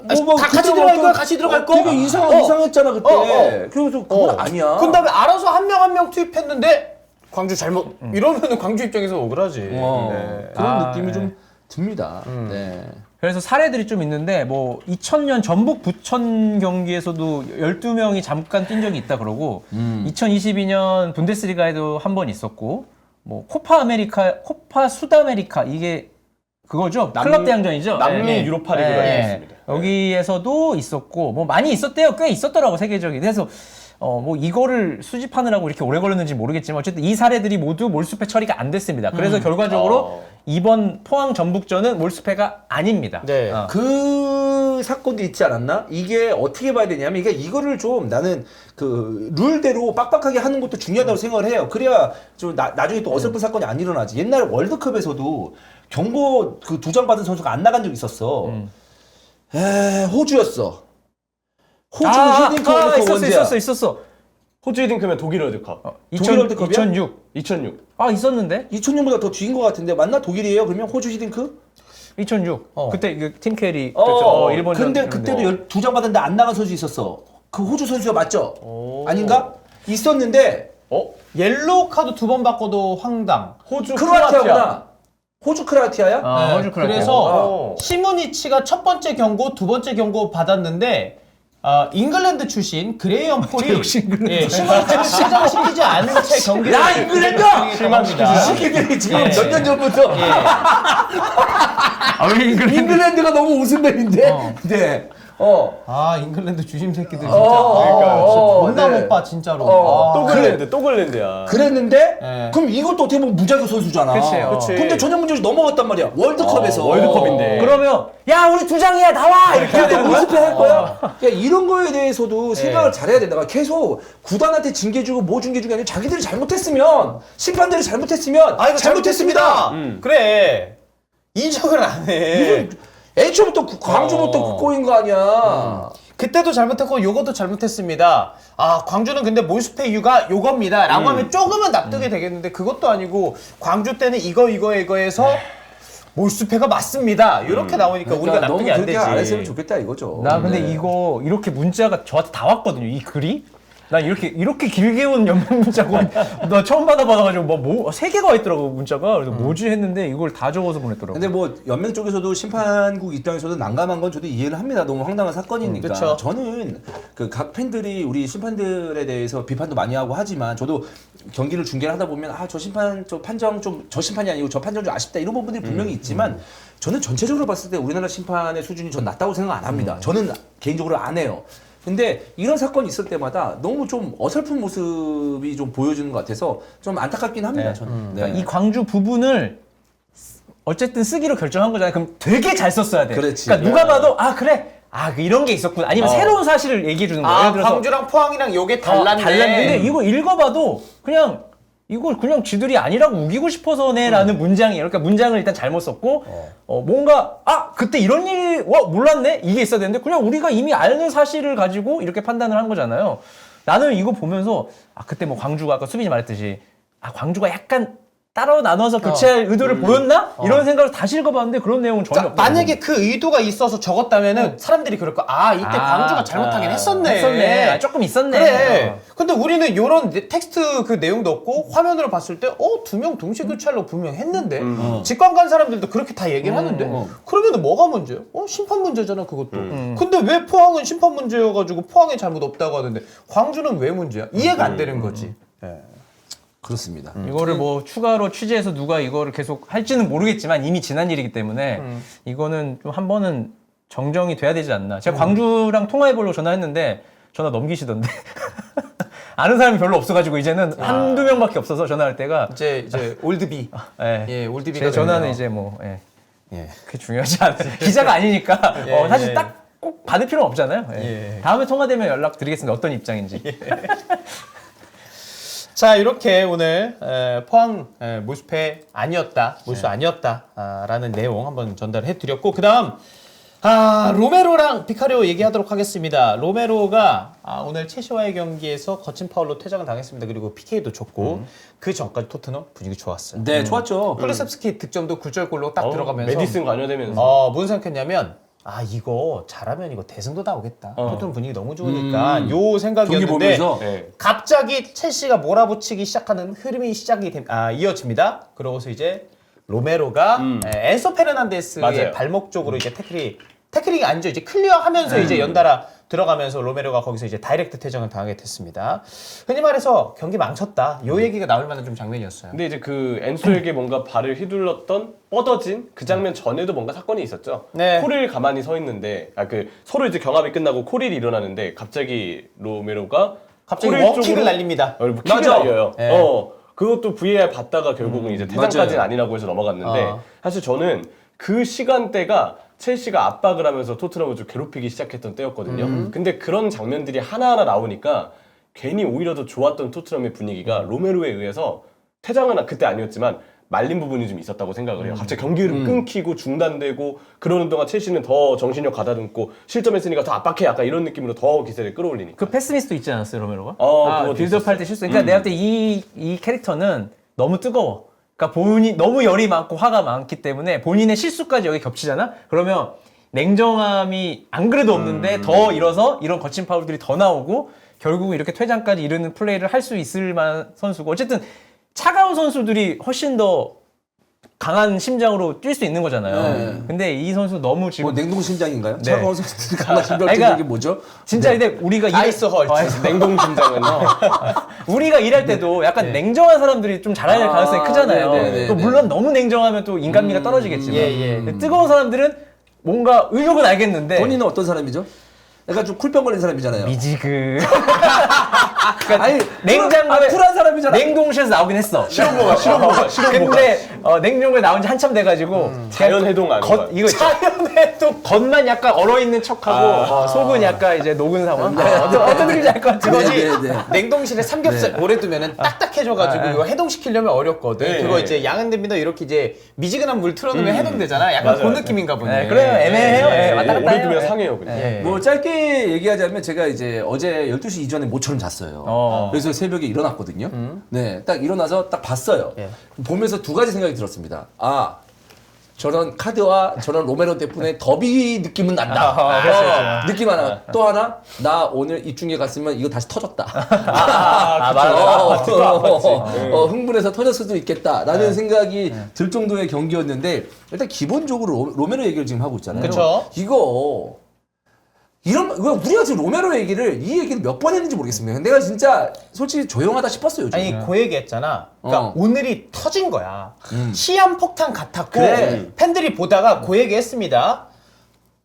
같이 들어갈 거야. 같이 들어갈 거. 되게 이상했잖아 그때. 그래서 그건 아니야. 그 다음에 알아서 한 명 한 명 투입했는데 광주 잘못 이러면 광주 입장에서 억울하지. 네. 그런 느낌이 좀 듭니다. 네. 그래서 사례들이 좀 있는데 뭐 2000년 전북 부천 경기에서도 12명이 잠깐 뛴 적이 있다 그러고 2022년 분데스리가에도 한 번 있었고 뭐 코파 수다메리카 이게 그거죠. 클럽 대항전이죠. 남미 유로파 리그가 있었습니다. 여기에서도 있었고 뭐 많이 있었대요. 꽤 있었더라고 세계적인. 그래서 뭐 이거를 수집하느라고 이렇게 오래 걸렸는지 모르겠지만 어쨌든 이 사례들이 모두 몰수패 처리가 안 됐습니다. 그래서 결과적으로 이번 포항 전북전은 몰수패가 아닙니다. 네. 그 사건도 있지 않았나? 이게 어떻게 봐야 되냐면 이거를 좀 나는 그 룰대로 빡빡하게 하는 것도 중요하다고 생각을 해요. 그래야 좀 나중에 또 어설픈 사건이 안 일어나지. 옛날 월드컵에서도 경고 그 2장 받은 선수가 안 나간 적이 있었어. 호주였어. 호주 히딩크 월드컵 있었어. 호주 히딩크면 독일 월드컵. 독일 월드컵이야? 2006. 아, 있었는데? 2000년보다 더 뒤인 것 같은데 맞나? 독일이에요? 그러면 호주 히딩크? 2006. 그때 팀 캐리 일본전. 근데 그때도 2장 받았는데 안 나간 선수 있었어. 그 호주 선수가 맞죠? 아닌가? 있었는데 옐로우 카드 2번 바꿔도 황당. 호주 크로아티아구나. 호주 크로아티아야? 호주 크로아티아. 그래서 시무니치가 첫 번째 경고, 두 번째 경고 받았는데 잉글랜드 출신 그레이엄 폴이 시무니치를 신장시키지 않은 채 경기를 야, 잉글랜드! 실망입니다. 시키들이 지금 몇 년 전부터 왜 잉글랜드가 너무 웃음벨인데. 네. 아, 잉글랜드 주심 새끼들 진짜. 존나 못 봐, 진짜로. 또 글랜드야. 그랬는데 네. 그럼 이것도 어떻게 보면 무자교 선수잖아. 그치. 근데 전혀 문제없이 넘어갔단 말이야. 월드컵에서. 월드컵인데. 그러면 야, 우리 2장이야. 나와. 이렇게 해야 되는 거야? 모습에 할 거야? 야, 이런 거에 대해서도 생각을 잘해야 된다. 그러니까 계속 구단한테 징계 주고 뭐 징계 주고 아니라 자기들이 잘못했으면 심판들이 잘못했으면 아, 이거 잘못했습니다. 그래. 인정을 안 해. 애초부터 광주부터 꼬인 거 아니야. 그때도 잘못했고 요것도 잘못했습니다. 아, 광주는 근데 몰수패 이유가 요겁니다. 라고 하면 조금은 납득이 되겠는데 그것도 아니고 광주 때는 이거에서 몰수패가 맞습니다. 이렇게 나오니까 우리가 납득이 안 되지. 너무 그렇게 안 했으면 좋겠다 이거죠. 나 근데 이거 이렇게 문자가 저한테 다 왔거든요. 이 글이. 난 이렇게 길게 온 연맹 문자고 나 처음 받아가지고 뭐 3개가 와 있더라고 문자가. 그래서 뭐지 했는데 이걸 다 적어서 보냈더라고. 근데 뭐 연맹 쪽에서도 심판국 입장에서도 난감한 건 저도 이해를 합니다. 너무 황당한 사건이니까. 그쵸. 저는 그 각 팬들이 우리 심판들에 대해서 비판도 많이 하고 하지만 저도 경기를 중계를 하다 보면 저 심판 저 판정 좀 저 심판이 아니고 저 판정 좀 아쉽다 이런 부분들이 분명히 있지만 저는 전체적으로 봤을 때 우리나라 심판의 수준이 전 낮다고 생각 안 합니다. 저는 개인적으로 안 해요. 근데 이런 사건이 있을 때마다 너무 좀 어설픈 모습이 좀 보여지는 것 같아서 좀 안타깝긴 합니다. 저는. 그러니까 이 광주 부분을 어쨌든 쓰기로 결정한 거잖아요. 그럼 되게 잘 썼어야 돼. 그렇지. 그러니까 누가 봐도 그래. 이런 게 있었구나. 아니면 새로운 사실을 얘기해 주는 거예요. 예를 들어서 광주랑 포항이랑 요게 달랐네. 달랐는데 이거 읽어봐도 그냥 이걸 그냥 지들이 아니라고 우기고 싶어서네라는 문장이에요. 그러니까 문장을 일단 잘못 썼고 뭔가 그때 이런 일이 몰랐네 이게 있어야 되는데 그냥 우리가 이미 아는 사실을 가지고 이렇게 판단을 한 거잖아요. 나는 이거 보면서 그때 뭐 광주가 아까 수빈이 말했듯이 광주가 약간 따로 나눠서 교체할 의도를 보였나? 이런 생각을 다시 읽어봤는데 그런 내용은 전혀 없어요. 만약에 그 의도가 있어서 적었다면은 사람들이 그럴 거 이때 광주가 잘못하긴 했었네. 조금 있었네. 그래. 근데 우리는 요런 텍스트 그 내용도 없고 화면으로 봤을 때 2명 동시에 교체하려고 분명 했는데 직관 간 사람들도 그렇게 다 얘기를 하는데 그러면은 뭐가 문제야? 심판 문제잖아 그것도. 근데 왜 포항은 심판 문제여가지고 포항에 잘못 없다고 하는데 광주는 왜 문제야? 이해가 안 되는 거지. 그렇습니다. 이거를 뭐 추가로 취재해서 누가 이거를 계속 할지는 모르겠지만 이미 지난 일이기 때문에 이거는 좀 한 번은 정정이 돼야 되지 않나. 제가 광주랑 통화해보려고 전화했는데 전화 넘기시던데. 아는 사람이 별로 없어가지고 이제는 한두 명밖에 없어서 전화할 때가. 이제 올드비. 예. 예, 올드비가 제 전화는 되네요. 이제 뭐, 예. 예. 그게 중요하지 않아요. 기자가 아니니까 예, 사실 예. 딱 꼭 받을 필요는 없잖아요. 예. 예. 다음에 통화되면 연락드리겠습니다. 어떤 입장인지. 자, 이렇게 오늘 포항 몰수패 아니었다, 몰수 아니었다라는 내용 한번 전달해 드렸고, 그다음 로메로랑 비카리오 얘기하도록 하겠습니다. 로메로가 오늘 첼시와의 경기에서 거친 파울로 퇴장을 당했습니다. 그리고 PK도 줬고 그 전까지 토트넘 분위기 좋았어요. 네, 좋았죠. 클루셉스키 득점도 굴절골로 딱 들어가면서 메디슨 관여되면서 무슨 생각했냐면 이거 잘하면 이거 대승도 나오겠다. 토트넘 분위기 너무 좋으니까 요 경기 생각이었는데 보면서 네. 갑자기 첼시가 몰아붙이기 시작하는 흐름이 이어집니다. 그러고서 이제 로메로가 엔소 페르난데스의 맞아요. 발목 쪽으로 이제 태클이 아니죠. 이제 클리어하면서 이제 연달아 들어가면서 로메로가 거기서 이제 다이렉트 퇴장을 당하게 됐습니다. 흔히 말해서 경기 망쳤다. 요 얘기가 나올 만한 좀 장면이었어요. 근데 이제 그 엔소에게 뭔가 발을 휘둘렀던 뻗어진 그 장면 전에도 뭔가 사건이 있었죠. 네. 코릴 가만히 서 있는데 서로 이제 경합이 끝나고 코릴이 일어나는데 갑자기 로메로가 갑자기 코릴 워킥을 쪽으로 날립니다. 킥을 맞아. 날려요. 네. 그것도 VAR 봤다가 결국은 이제 퇴장까지는 맞아요. 아니라고 해서 넘어갔는데 어. 사실 저는 그 시간대가 첼시가 압박을 하면서 토트넘을 좀 괴롭히기 시작했던 때였거든요. 근데 그런 장면들이 하나하나 나오니까 괜히 오히려 더 좋았던 토트넘의 분위기가 로메로에 의해서 퇴장은 그때 아니었지만 말린 부분이 좀 있었다고 생각을 해요. 갑자기 경기 흐름 끊기고 중단되고 그러는 동안 첼시는 더 정신력 가다듬고 실점했으니까 더 압박해 약간 이런 느낌으로 더 기세를 끌어올리니까. 그 패스미스도 있지 않았어요, 로메로가? 그것도 빌드업 할 때 실수. 그러니까 내가 볼 때 이 캐릭터는 너무 뜨거워. 그러니까 너무 열이 많고 화가 많기 때문에 본인의 실수까지 여기 겹치잖아? 그러면 냉정함이 안 그래도 없는데 더 일어서 이런 거친 파울들이 더 나오고 결국은 이렇게 퇴장까지 이르는 플레이를 할 수 있을 만한 선수고 어쨌든 차가운 선수들이 훨씬 더 강한 심장으로 뛸 수 있는 거잖아요. 네. 근데 이 선수 너무 지금 뭐 냉동 심장인가요? 네. 차가운 선수들이 강한 심장 그러니까 뛰는 게 뭐죠? 진짜 근데 우리가 아이스 헐트. 냉동 심장은 우리가 일할 때도 약간 냉정한 사람들이 좀 잘할 가능성이 크잖아요. 네네네. 또 물론 너무 냉정하면 또 인간미가 떨어지겠지만 예. 근데 뜨거운 사람들은 뭔가 의욕은 알겠는데 본인은 어떤 사람이죠? 약간 좀 쿨병 걸린 사람이잖아요. 미지그 아니 냉장고에 쿨한 사람이잖아. 냉동실에서 나오긴 했어. 실험보가 근데 냉장고에 나온 지 한참 돼가지고 자연 해동 안 겉 이거 자연해동 겉만 약간 얼어 있는 척하고 속은 약간 이제 녹은 상황. 어떤 느낌인지 알 것 같지. 그거지. 네. 냉동실에 삼겹살 오래 두면은 딱딱해져가지고 이거 해동시키려면 어렵거든. 네. 그거 이제 양은됩니다. 이렇게 이제 미지근한 물 틀어놓으면 해동되잖아. 약간 맞아요. 그 느낌인가 보네. 네, 그래요. 애매해요. 예, 왔다 갔다 오래 해요. 두면 예. 상해요 그냥. 예. 뭐 짧게 얘기하자면 제가 이제 어제 12시 이전에 모처럼 잤어요. 그래서 새벽에 일어났거든요. 네, 딱 일어나서 딱 봤어요. 예. 보면서 두 가지 생각이 들었습니다. 저런 카드와 저런 로메로 덕분에 더비 느낌은 난다. 느낌 하나. 또 하나, 나 오늘 입중계 갔으면 이거 다시 터졌다. 흥분해서 터질 수도 있겠다라는 생각이 들 정도의 경기였는데 일단 기본적으로 로메로 얘기를 지금 하고 있잖아요. 그쵸. 이거 우리가 지금 로메로 얘기를 이 얘기를 몇 번 했는지 모르겠습니다. 내가 진짜 솔직히 조용하다 싶었어요. 요즘. 아니 그 얘기했잖아. 그러니까 오늘이 터진 거야. 시한폭탄 같았고 그래. 팬들이 보다가 그 얘기했습니다.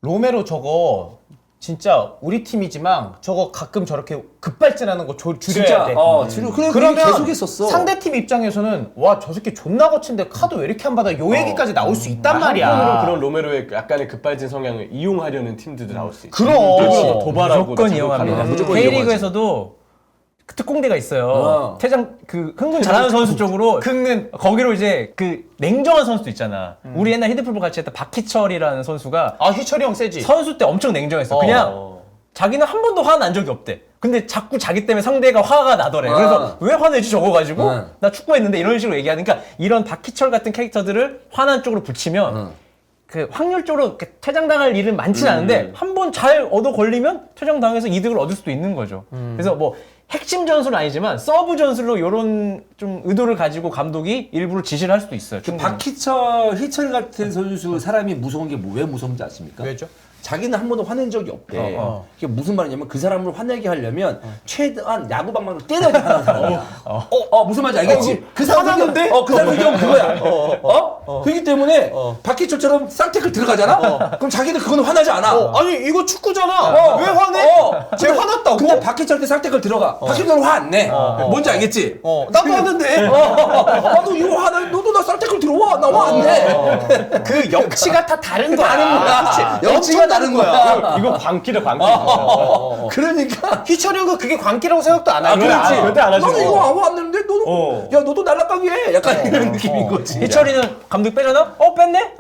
로메로 저거 진짜 우리 팀이지만 저거 가끔 저렇게 급발진하는 거 줄여야 진짜 돼. 그러면 계속 했었어. 상대팀 입장에서는 와 저 새끼 존나 거친데 카드 왜 이렇게 안 받아? 요 얘기까지 나올 수 있단 말이야. 한편으로 그런 로메로의 약간의 급발진 성향을 이용하려는 팀들도 나올 수 있죠. 그럼. 일부러 도발하고 무조건 자극하는 이용합니다. 무조건 K리그에서도 특공대가 있어요. 퇴장 흥분 잘하는 선수 쪽으로 긁는 거기로 이제 그 냉정한 선수도 있잖아. 우리 옛날 히드풀볼 같이 했던 박희철이라는 선수가 희철이 형 세지. 선수 때 엄청 냉정했어. 그냥 자기는 한 번도 화난 적이 없대. 근데 자꾸 자기 때문에 상대가 화가 나더래. 그래서 왜 화내지 저거 가지고? 나 축구했는데 이런 식으로 얘기하니까 이런 박희철 같은 캐릭터들을 화난 쪽으로 붙이면 그 확률적으로 이렇게 퇴장당할 일은 많지는 않은데 한 번 잘 얻어 걸리면 퇴장당해서 이득을 얻을 수도 있는 거죠. 그래서 뭐 핵심 전술은 아니지만 서브 전술로 이런 좀 의도를 가지고 감독이 일부러 지시를 할 수도 있어요. 충분히. 박희철, 희철 같은 선수 사람이 무서운 게 왜 무서운지 아십니까? 왜죠? 자기는 한 번도 화낸 적이 없대. 그게 무슨 말이냐면 그 사람을 화내게 하려면 최대한 야구방망이로 때려야 하는 사람이야. 무슨 말인지 알겠지? 그 사람 화나는데? 그 사람 의견 그거야. 그렇기 때문에 박희철처럼 쌍태클 들어가잖아? 그럼 자기는 그거는 화나지 않아. 아니 이거 축구잖아. 왜 화내? 쟤 화났다고? 근데 박희철 때 쌍태클 들어가. 박희철은 화 안 내. 뭔지 알겠지? 나도 하는데. 너 이거 화나, 너도 나 쌍태클 들어와. 나 화 안 내. 그 역치가 다 다른 거야. 다른 거야. 역치가 다른 거야. 이거 광기다 광기. 그러니까. 희철이 형은 그게 광기라고 생각도 안 하고. 그렇지. 절대 안 하지. 너는 이거 안 왔는데 너도 야 너도 날라가게 해. 약간 이런 느낌인 거지. 희철이는 감독 빼잖아? 뺐네?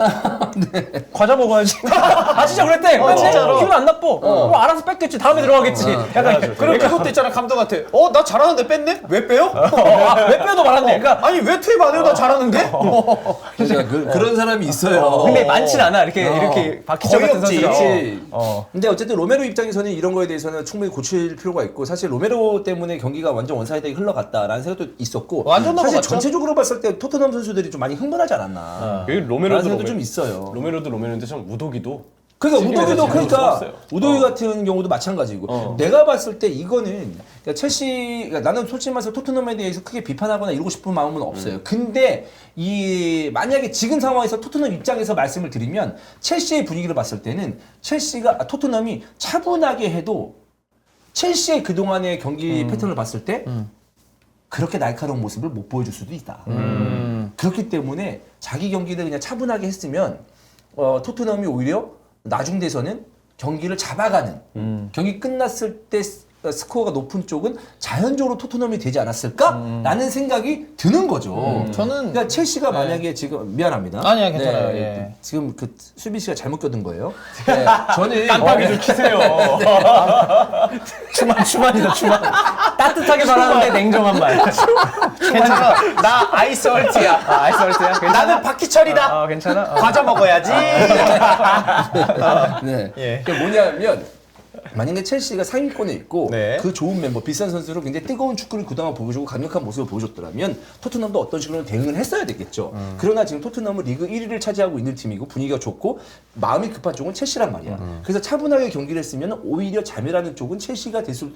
과자 먹어야지. 아 진짜 그랬대. 뺐네? 진짜로? 기분 안 나빠. 그럼 알아서 뺐겠지. 다음에 들어가겠지. 약간 그럼 그것도 있잖아 감독한테. 나 잘하는데 뺐네? 왜 빼요? 왜 빼도 말았네. 그러니까 아니 왜 투입 안 해요? 나 잘하는데? 그러니까 그런 사람이 있어요. 근데 많진 않아. 이렇게 박희철 거의 같은 없지. 선수가. 그렇지. 근데 어쨌든 로메로 입장에서는 이런 거에 대해서는 충분히 고칠 필요가 있고 사실 로메로 때문에 경기가 완전 원사이드하게 흘러갔다라는 생각도 있었고 완전 사실 넘어갔죠? 전체적으로 봤을 때 토트넘 선수들이 좀 많이 흥분하지 않았나. 여기 라는 로메로도 생각도 좀 있어요. 로메로도 로메로인데 참 우도기도. 그러니까 우도기도 지금 그러니까 좋았어요. 우도기 같은 경우도 마찬가지고 내가 봤을 때 이거는 그러니까 첼시 그러니까 나는 솔직히 말해서 토트넘에 대해서 크게 비판하거나 이러고 싶은 마음은 없어요. 근데 이 만약에 지금 상황에서 토트넘 입장에서 말씀을 드리면 첼시의 분위기를 봤을 때는 토트넘이 차분하게 해도 첼시의 그동안의 경기 패턴을 봤을 때 그렇게 날카로운 모습을 못 보여줄 수도 있다. 그렇기 때문에 자기 경기를 그냥 차분하게 했으면 토트넘이 오히려 나중 돼서는 경기를 잡아가는 경기 끝났을 때 스코어가 높은 쪽은 자연적으로 토트넘이 되지 않았을까라는 생각이 드는 거죠. 저는 그러니까 첼시가 만약에 지금 미안합니다. 아니야, 괜찮아요. 예. 지금 그 수비 씨가 잘못 껴든 거예요. 네, 저는 깜빡이 좀 키세요. 추만이다 추만. 따뜻하게 말하는데 냉정한 말. 괜찮아. 나 아이스 얼티야. 아이스 얼트야? 괜찮아? 나는 박희철이다. 괜찮아? 과자 먹어야지. 네. 예. 그게 뭐냐면 만약에 첼시가 상위권에 있고 네. 그 좋은 멤버 비싼 선수로 굉장히 뜨거운 축구를 그동안 보여주고 강력한 모습을 보여줬더라면 토트넘도 어떤 식으로 대응을 했어야 되겠죠. 그러나 지금 토트넘은 리그 1위를 차지하고 있는 팀이고 분위기가 좋고 마음이 급한 쪽은 첼시란 말이야. 그래서 차분하게 경기를 했으면 오히려 자멸하는 쪽은 첼시가 됐을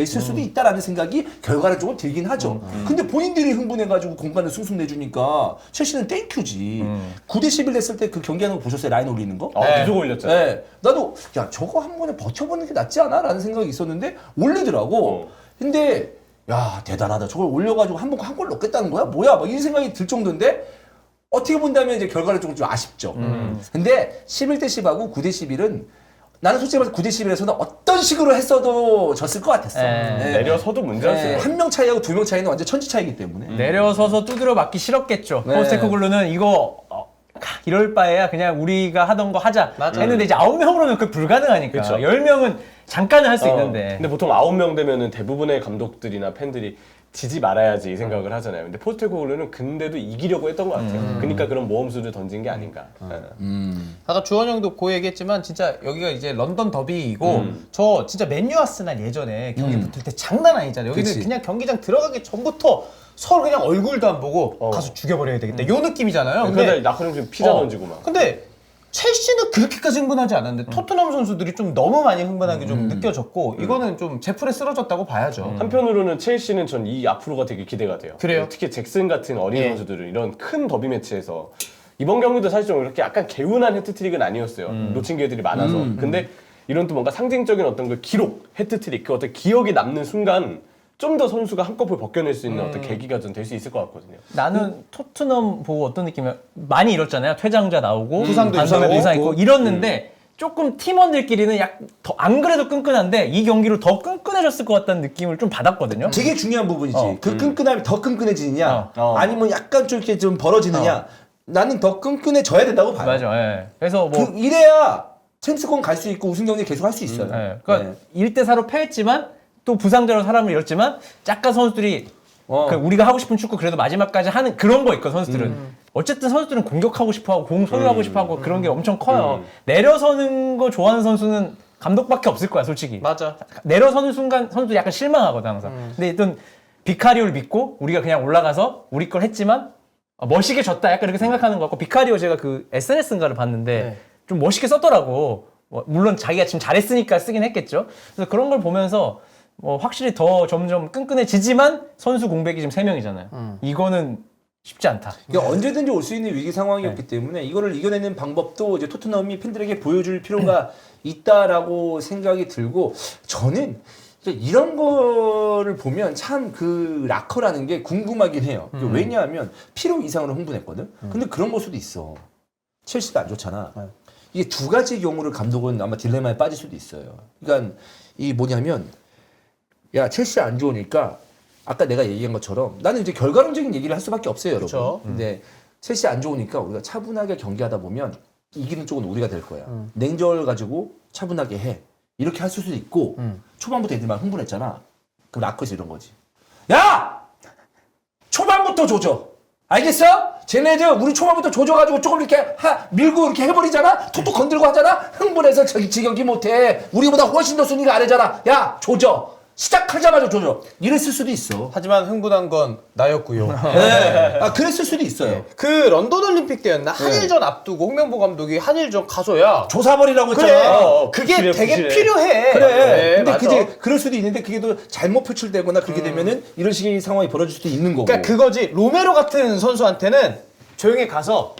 수도 있다라는 생각이 결과론적으로 들긴 하죠. 근데 본인들이 흥분해가지고 공간을 숭숭 내주니까 첼시는 땡큐지. 9대11 됐을 때 그 경기하는 거 보셨어요? 라인 올리는 거? 계속 올렸잖아요. 네. 나도 야 저거 한 번에 버텨보는 게 낫지 않아? 라는 생각이 있었는데 올리더라고. 근데 야 대단하다. 저걸 올려가지고 한 골 넣겠다는 거야? 뭐야? 막 이 생각이 들 정도인데 어떻게 본다면 이제 결과를 좀 아쉽죠. 근데 11대10하고 9대11은 나는 솔직히 말해서 9대11에서는 어떤 식으로 했어도 졌을 것 같았어. 네. 내려서도 문제였어요. 한 명 차이하고 두 명 차이는 완전 천지 차이기 때문에. 내려서서 두드려 맞기 싫었겠죠. 네. 포스테코글루는 이거 이럴 바에야 그냥 우리가 하던 거 하자 했는데 이제 9명으로는 그 불가능하니까. 그쵸. 10명은 잠깐은 할 수 있는데. 근데 보통 9명 되면은 대부분의 감독들이나 팬들이 지지 말아야지 이 생각을 하잖아요. 근데 포스테코글루는 근데도 이기려고 했던 것 같아요. 그러니까 그런 모험수를 던진 게 아닌가. 아까 주원 형도 고 얘기했지만 진짜 여기가 이제 런던 더비이고 저 진짜 맨유 아스날 예전에 경기 붙을 때 장난 아니잖아요. 여기는 그치. 그냥 경기장 들어가기 전부터 서로 그냥 얼굴도 안 보고 가서 죽여버려야 되겠다. 요 느낌이잖아요. 그러다 근데 나크림 좀 피자 던지고 막. 근데 첼시는 그렇게까지 흥분하지 않았는데 토트넘 선수들이 좀 너무 많이 흥분하게 좀 느껴졌고 이거는 좀 제풀에 쓰러졌다고 봐야죠. 한편으로는 첼시는 전 이 앞으로가 되게 기대가 돼요. 그래요? 특히 잭슨 같은 어린 예. 선수들은 이런 큰 더비 매치에서 이번 경기도 사실 좀 이렇게 약간 개운한 해트트릭은 아니었어요. 놓친 기회들이 많아서. 근데 이런 또 뭔가 상징적인 어떤 그 기록, 해트트릭, 그 어떤 기억이 남는 순간 좀 더 선수가 한꺼풀 벗겨낼 수 있는 어떤 계기가 좀 될 수 있을 것 같거든요. 나는 토트넘 보고 어떤 느낌이야? 많이 잃었잖아요. 퇴장자 나오고 부상도 반성도 있고. 부상 있고 이랬는데 조금 팀원들끼리는 안 그래도 끈끈한데 이 경기로 더 끈끈해졌을 것 같다는 느낌을 좀 받았거든요. 되게 중요한 부분이지. 그 끈끈함이 더 끈끈해지느냐, 아니면 약간 좀 이렇게 좀 벌어지느냐. 나는 더 끈끈해져야 된다고 봐요. 맞아. 예. 그래서 뭐 이래야 챔스권 갈 수 있고 우승 경기 계속 할 수 있어요. 예. 그러니까 1대4로 패했지만 또 부상자로 사람을 잃었지만 약간 선수들이 그 우리가 하고 싶은 축구 그래도 마지막까지 하는 그런 거 있고 선수들은 어쨌든 선수들은 공격하고 싶어하고 공 소유하고 싶어하고 그런 게 엄청 커요. 내려서는 거 좋아하는 선수는 감독밖에 없을 거야 솔직히. 맞아. 내려서는 순간 선수들이 약간 실망하거든 항상. 근데 일단 비카리오를 믿고 우리가 그냥 올라가서 우리 걸 했지만 멋있게 졌다 약간 이렇게 생각하는 것 같고 비카리오 제가 그 SNS인가를 봤는데 좀 멋있게 썼더라고. 물론 자기가 지금 잘했으니까 쓰긴 했겠죠. 그래서 그런 걸 보면서 확실히 더 점점 끈끈해지지만 선수 공백이 지금 3명이잖아요. 이거는 쉽지 않다. 그러니까 언제든지 올 수 있는 위기 상황이었기 때문에 이거를 이겨내는 방법도 이제 토트넘이 팬들에게 보여줄 필요가 있다라고 생각이 들고 저는 이런 거를 보면 참 그 락커라는 게 궁금하긴 해요. 왜냐하면 필요 이상으로 흥분했거든. 근데 그런 걸 수도 있어. 첼시도 안 좋잖아. 이게 두 가지 경우를 감독은 아마 딜레마에 빠질 수도 있어요. 그러니까 이 뭐냐면 야 첼시 안 좋으니까 아까 내가 얘기한 것처럼 나는 이제 결과론적인 얘기를 할 수밖에 없어요, 여러분. 그쵸. 근데 첼시 안 좋으니까 우리가 차분하게 경기하다 보면 이기는 쪽은 우리가 될 거야. 냉정을 가지고 차분하게 해. 이렇게 할 수도 있고 초반부터 애들만 흥분했잖아. 그럼 라커에서 이런 거지. 야! 초반부터 조져. 알겠어? 쟤네들 우리 초반부터 조져가지고 조금 이렇게 밀고 이렇게 해버리잖아? 톡톡 건들고 하잖아? 흥분해서 저기 지경기 못해. 우리보다 훨씬 더 순위가 아래잖아. 야! 조져. 시작하자마자 조져. 이랬을 수도 있어. 하지만 흥분한 건 나였고요. 네. 그랬을 수도 있어요. 그 런던 올림픽 때였나? 한일전 앞두고 홍명보 감독이 한일전 가서야 조사버리라고 그래. 했잖아. 그게 부실해, 되게 부실해. 필요해. 그래. 네, 근데 맞아. 그게 그럴 수도 있는데 그게 또 잘못 표출되거나 그렇게 되면은 이런 식의 상황이 벌어질 수도 있는 거고. 그러니까 그거지. 로메로 같은 선수한테는 조용히 가서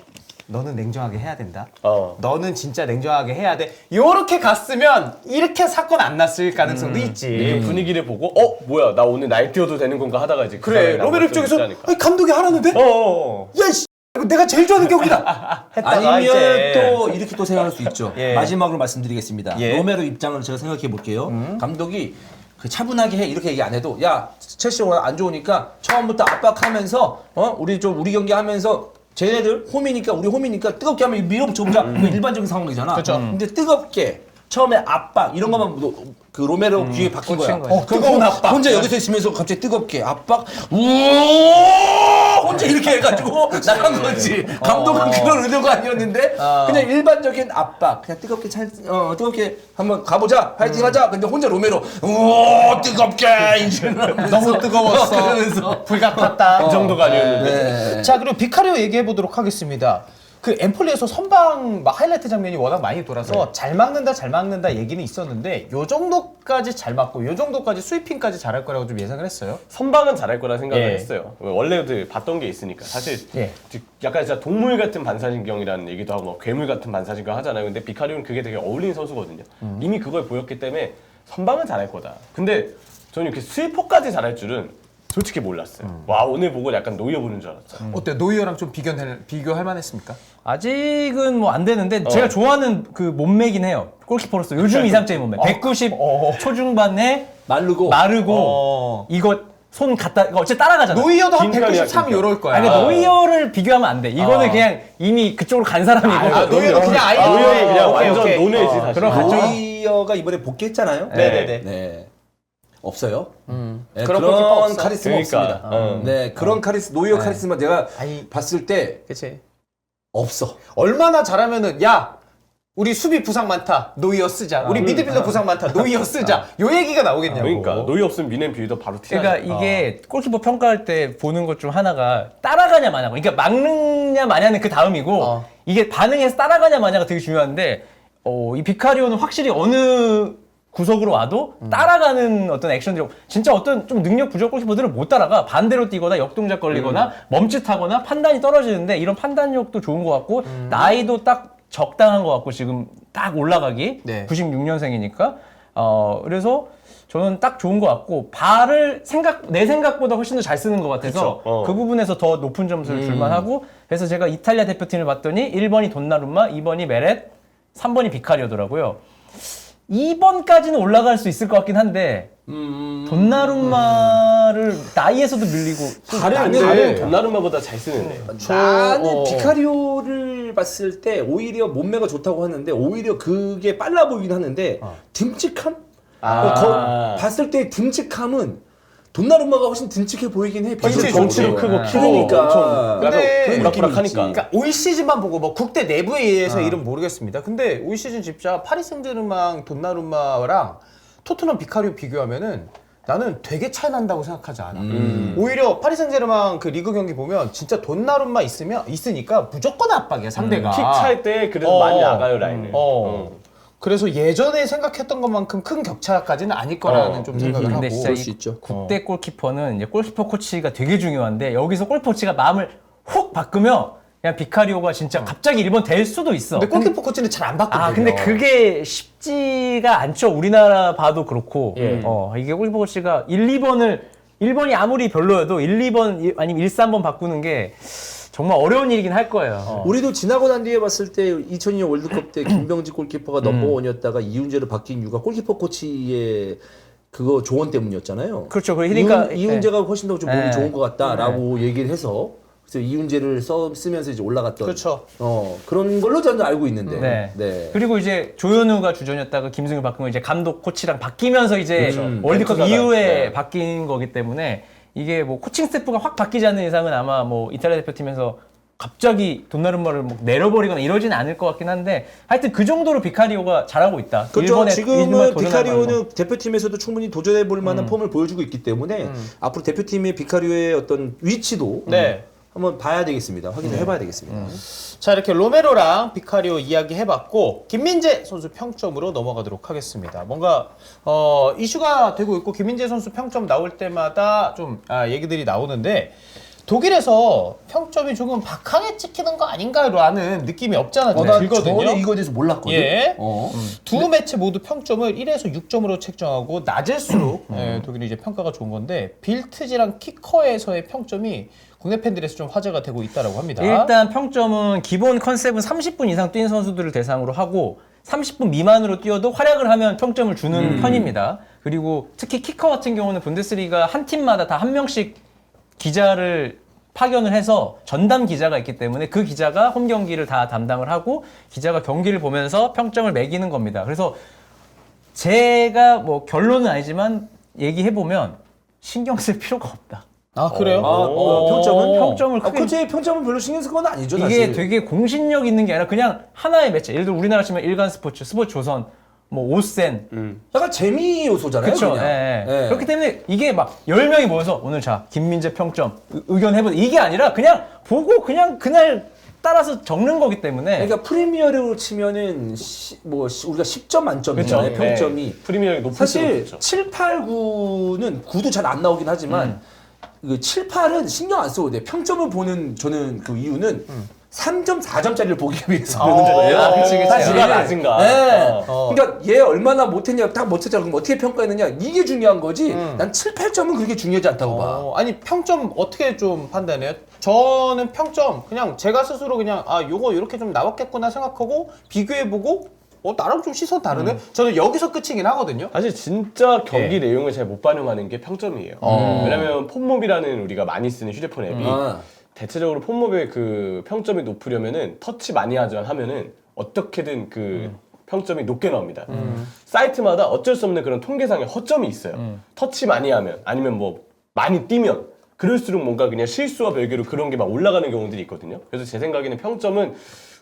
너는 냉정하게 해야 된다. 너는 진짜 냉정하게 해야 돼. 요렇게 갔으면 이렇게 사건 안 났을 가능성도 있지. 분위기를 보고 뭐야 나 오늘 날 뛰어도 되는 건가 하다가 이제 그래. 로메로 입장에서 아니, 감독이 하라는데? 야, 씨, 내가 제일 좋아하는 경기다. 했다가 아니면 이제 또 이렇게 또 생각할 수 있죠. 예. 마지막으로 말씀드리겠습니다. 예. 로메로 입장을 제가 생각해 볼게요. 감독이 그 차분하게 해 이렇게 얘기 안 해도 야 첼시 오늘 안 좋으니까 처음부터 압박하면서 우리 경기 하면서 쟤네들 홈이니까 우리 홈이니까 뜨겁게 하면 밀어붙여보자. 이거 일반적인 상황이잖아. 그렇죠. 근데 뜨겁게 처음에 압박 이런 것만 그 로메로 귀에 박힌 거야. 거야. 뜨거운 압박. 혼자 여기서 있으면서 갑자기 뜨겁게 압박. 우와! 혼자 이렇게 해가지고 나간 거지. 감독은 그런 의도가 아니었는데 그냥 일반적인 압박. 그냥 뜨겁게 뜨겁게 한번 가보자. 파이팅하자. 근데 혼자 로메로 우와 뜨겁게 이제 너무 뜨거웠어. 그러면서 불가 탔다. 그 정도가 아니었는데 네. 자, 그리고 비카리오 얘기해 보도록 하겠습니다. 그 엠폴리에서 선방 하이라이트 장면이 워낙 많이 돌아서 잘 막는다 얘기는 있었는데 요 정도까지 잘 막고 요 정도까지 스위핑까지 잘할 거라고 좀 예상을 했어요. 선방은 잘할 거라 생각을 예. 했어요. 원래도 봤던 게 있으니까 사실 예. 약간 진짜 동물 같은 반사신경이라는 얘기도 하고 뭐 괴물 같은 반사신경 하잖아요. 근데 비카리오는 그게 되게 어울리는 선수거든요. 이미 그걸 보였기 때문에 선방은 잘할 거다. 근데 저는 이렇게 스위퍼까지 잘할 줄은 솔직히 몰랐어요. 와 오늘 보고 약간 노이어보는 줄 알았어요. 어때? 노이어랑 좀 비교할 만했습니까? 아직은 뭐 안 되는데 제가 좋아하는 그 몸매긴 해요. 골키퍼로서 요즘 이상적인 몸매. 190 초중반에 마르고 마르고 이거 손 갖다 이거 어째 따라가잖아. 노이어도 한 긴 편이야, 193 긴 편. 요럴 거야. 아니 그러니까 노이어를 비교하면 안 돼. 이거는 그냥 이미 그쪽으로 간 사람이고. 노이어도 그냥 아예 노이어이 그냥 오케이, 완전 오케이. 노네지 사실. 그럼 가죠. 노이어가 이번에 복귀했잖아요. 네네네. 네. 없어요. 네, 그런 그런 골키퍼 없어. 카리스마 그러니까, 없습니다. 네, 그런 노이어 카리스마 내가 아니, 봤을 때 그치. 없어. 얼마나 잘하면은 야 우리 수비 부상 많다 노이어 쓰자. 우리 미드필더 부상 많다 노이어 쓰자. 요 얘기가 나오겠냐고. 그러니까 노이 없으면 미넨 빌더 바로 튀어. 그러니까 이게 골키퍼 평가할 때 보는 것 중 하나가 따라가냐 마냐고. 그러니까 막느냐 마냐는 그 다음이고 이게 반응해서 따라가냐 마냐가 되게 중요한데 이 비카리오는 확실히 어느 구석으로 와도 따라가는 어떤 액션들이 진짜 어떤 좀 능력 부족 골키퍼들은 못 따라가. 반대로 뛰거나 역동작 걸리거나 멈칫하거나 판단이 떨어지는데 이런 판단력도 좋은 것 같고 나이도 딱 적당한 것 같고 지금 딱 올라가기 네. 96년생이니까 그래서 저는 딱 좋은 것 같고 발을 내 생각보다 훨씬 더 잘 쓰는 것 같아서 그쵸. 그 부분에서 더 높은 점수를 줄만하고 그래서 제가 이탈리아 대표팀을 봤더니 1번이 돈나룸마, 2번이 메렛, 3번이 비카리오더라고요. 2번까지는 올라갈 수 있을 것 같긴 한데 돈나룸마를 나이에서도 밀리고 다른 돈나룸마보다 잘 쓰는데. 나는 비카리오를 봤을 때 오히려 몸매가 좋다고 하는데 오히려 그게 빨라 보이긴 하는데 듬직함? 봤을 때 듬직함은 돈나룸마가 훨씬 듬직해 보이긴 해. 그치, 덩치도 크고 키도 그러니까. 엄청 근데 그런 우락부락하니까. 느낌이 있지. 그러니까 올 시즌만 보고 뭐 국대 내부에 의해서 이름 모르겠습니다. 근데 올 시즌 진짜 파리 생제르맹 돈나룸마랑 토트넘 비카리오 비교하면은 나는 되게 차이 난다고 생각하지 않아. 오히려 파리 생제르맹 그 리그 경기 보면 진짜 돈나룸마 있으니까 무조건 압박이야 상대가. 킥 찰 때 그래도 많이 나가요 라인을. 그래서 예전에 생각했던 것만큼 큰 격차까지는 아닐 거라는 좀 생각을 하고. 근데 진짜 그럴 이 수 있죠. 국대 골키퍼는 이제 골키퍼 코치가 되게 중요한데 여기서 골키퍼 코치가 마음을 훅 바꾸면 그냥 비카리오가 진짜 갑자기 1번 될 수도 있어. 근데 골키퍼 코치는 잘 안 바꾸거든요. 아, 근데 그게 쉽지가 않죠. 우리나라 봐도 그렇고. 예. 이게 골키퍼 코치가 1번이 아무리 별로여도 1, 2번 아니면 1, 3번 바꾸는 게 정말 어려운 일이긴 할 거예요. 우리도 지나고 난 뒤에 봤을 때 2002년 월드컵 때 김병지 골키퍼가 넘버원이었다가 이윤재로 바뀐 이유가 골키퍼 코치의 그거 조언 때문이었잖아요. 그렇죠. 그러니까 이윤재가 훨씬 더 좀 몸이 네. 좋은 것 같다라고 얘기를 해서 그래서 이윤재를 쓰면서 이제 올라갔던 그렇죠. 그런 걸로 저는 알고 있는데. 네. 네. 그리고 이제 조현우가 주전이었다가 김승규 바꾼 거 이제 감독 코치랑 바뀌면서 이제 월드컵 멘트가 이후에 네. 바뀐 거기 때문에 이게 뭐 코칭 스태프가 확 바뀌지 않는 이상은 아마 뭐 이탈리아 대표팀에서 갑자기 돈나룸마를 뭐 내려버리거나 이러지는 않을 것 같긴 한데 하여튼 그 정도로 비카리오가 잘하고 있다. 그렇죠. 일본에 지금은 도전할 만한 비카리오는 대표팀에서도 충분히 도전해 볼 만한 폼을 보여주고 있기 때문에 앞으로 대표팀의 비카리오의 어떤 위치도 네. 한번 봐야 되겠습니다. 확인을 해봐야 되겠습니다. 자, 이렇게 로메로랑 비카리오 이야기 해봤고 김민재 선수 평점으로 넘어가도록 하겠습니다. 뭔가 이슈가 되고 있고 김민재 선수 평점 나올 때마다 좀 얘기들이 나오는데 독일에서 평점이 조금 박하게 찍히는 거 아닌가라는 느낌이 없잖아 난 들거든요. 전혀 이거에 대해서 몰랐거든. 예. 어. 두 매체 모두 평점을 1에서 6점으로 책정하고 낮을수록 독일이 이제 평가가 좋은 건데 빌트지랑 키커에서의 평점이 국내 팬들에서 좀 화제가 되고 있다라고 합니다. 일단 평점은 기본 컨셉은 30분 이상 뛴 선수들을 대상으로 하고 30분 미만으로 뛰어도 활약을 하면 평점을 주는 편입니다. 그리고 특히 키커 같은 경우는 분데스리가 한 팀마다 다 한 명씩 기자를 파견을 해서 전담 기자가 있기 때문에 그 기자가 홈 경기를 다 담당을 하고 기자가 경기를 보면서 평점을 매기는 겁니다. 그래서 제가 뭐 결론은 아니지만 얘기해보면 신경 쓸 필요가 없다. 아 그래요? 평점을 크게 그치, 평점은 별로 신경 쓸 건 아니죠, 이게 사실. 되게 공신력 있는 게 아니라 그냥 하나의 매체. 예를 들어 우리나라 치면 일간 스포츠, 스포츠 조선, 뭐 오센. 약간 재미 요소잖아요. 그렇죠. 그냥. 예. 그렇기 때문에 이게 막 10명이 모여서 오늘 자 김민재 평점 의견 해보자 이게 아니라 그냥 보고 그냥 그날 따라서 적는 거기 때문에 그러니까 프리미어리그로 치면은 우리가 10점 만점이잖아요. 그쵸. 평점이. 네. 프리미어리그 높을수록 사실 좋죠. 7, 8, 9는 9도 잘 안 나오긴 하지만 그 7, 8은 신경 안 써도 돼요. 평점을 보는 저는 그 이유는 3점, 4점짜리를 보기 위해서 보는 거예요. 그치, 그치. 사실. 누가 낮은가. 네. 어. 그러니까 얘 얼마나 못했냐, 딱 못했잖아. 그럼 어떻게 평가했느냐. 이게 중요한 거지. 난 7, 8점은 그렇게 중요하지 않다고 봐. 아니 평점 어떻게 좀 판단해요? 저는 평점 그냥 제가 스스로 그냥 요거 이렇게 좀 나왔겠구나 생각하고 비교해보고 나랑 좀 시선 다르네? 저는 여기서 끝이긴 하거든요. 사실 진짜 경기 내용을 잘 못 반영하는 게 평점이에요. 왜냐면 폰몹이라는 우리가 많이 쓰는 휴대폰 앱이 대체적으로 폰몹의 그 평점이 높으려면은 터치 많이 하면은 어떻게든 그 평점이 높게 나옵니다. 사이트마다 어쩔 수 없는 그런 통계상의 허점이 있어요. 터치 많이 하면 아니면 뭐 많이 뛰면 그럴수록 뭔가 그냥 실수와 별개로 그런 게 막 올라가는 경우들이 있거든요. 그래서 제 생각에는 평점은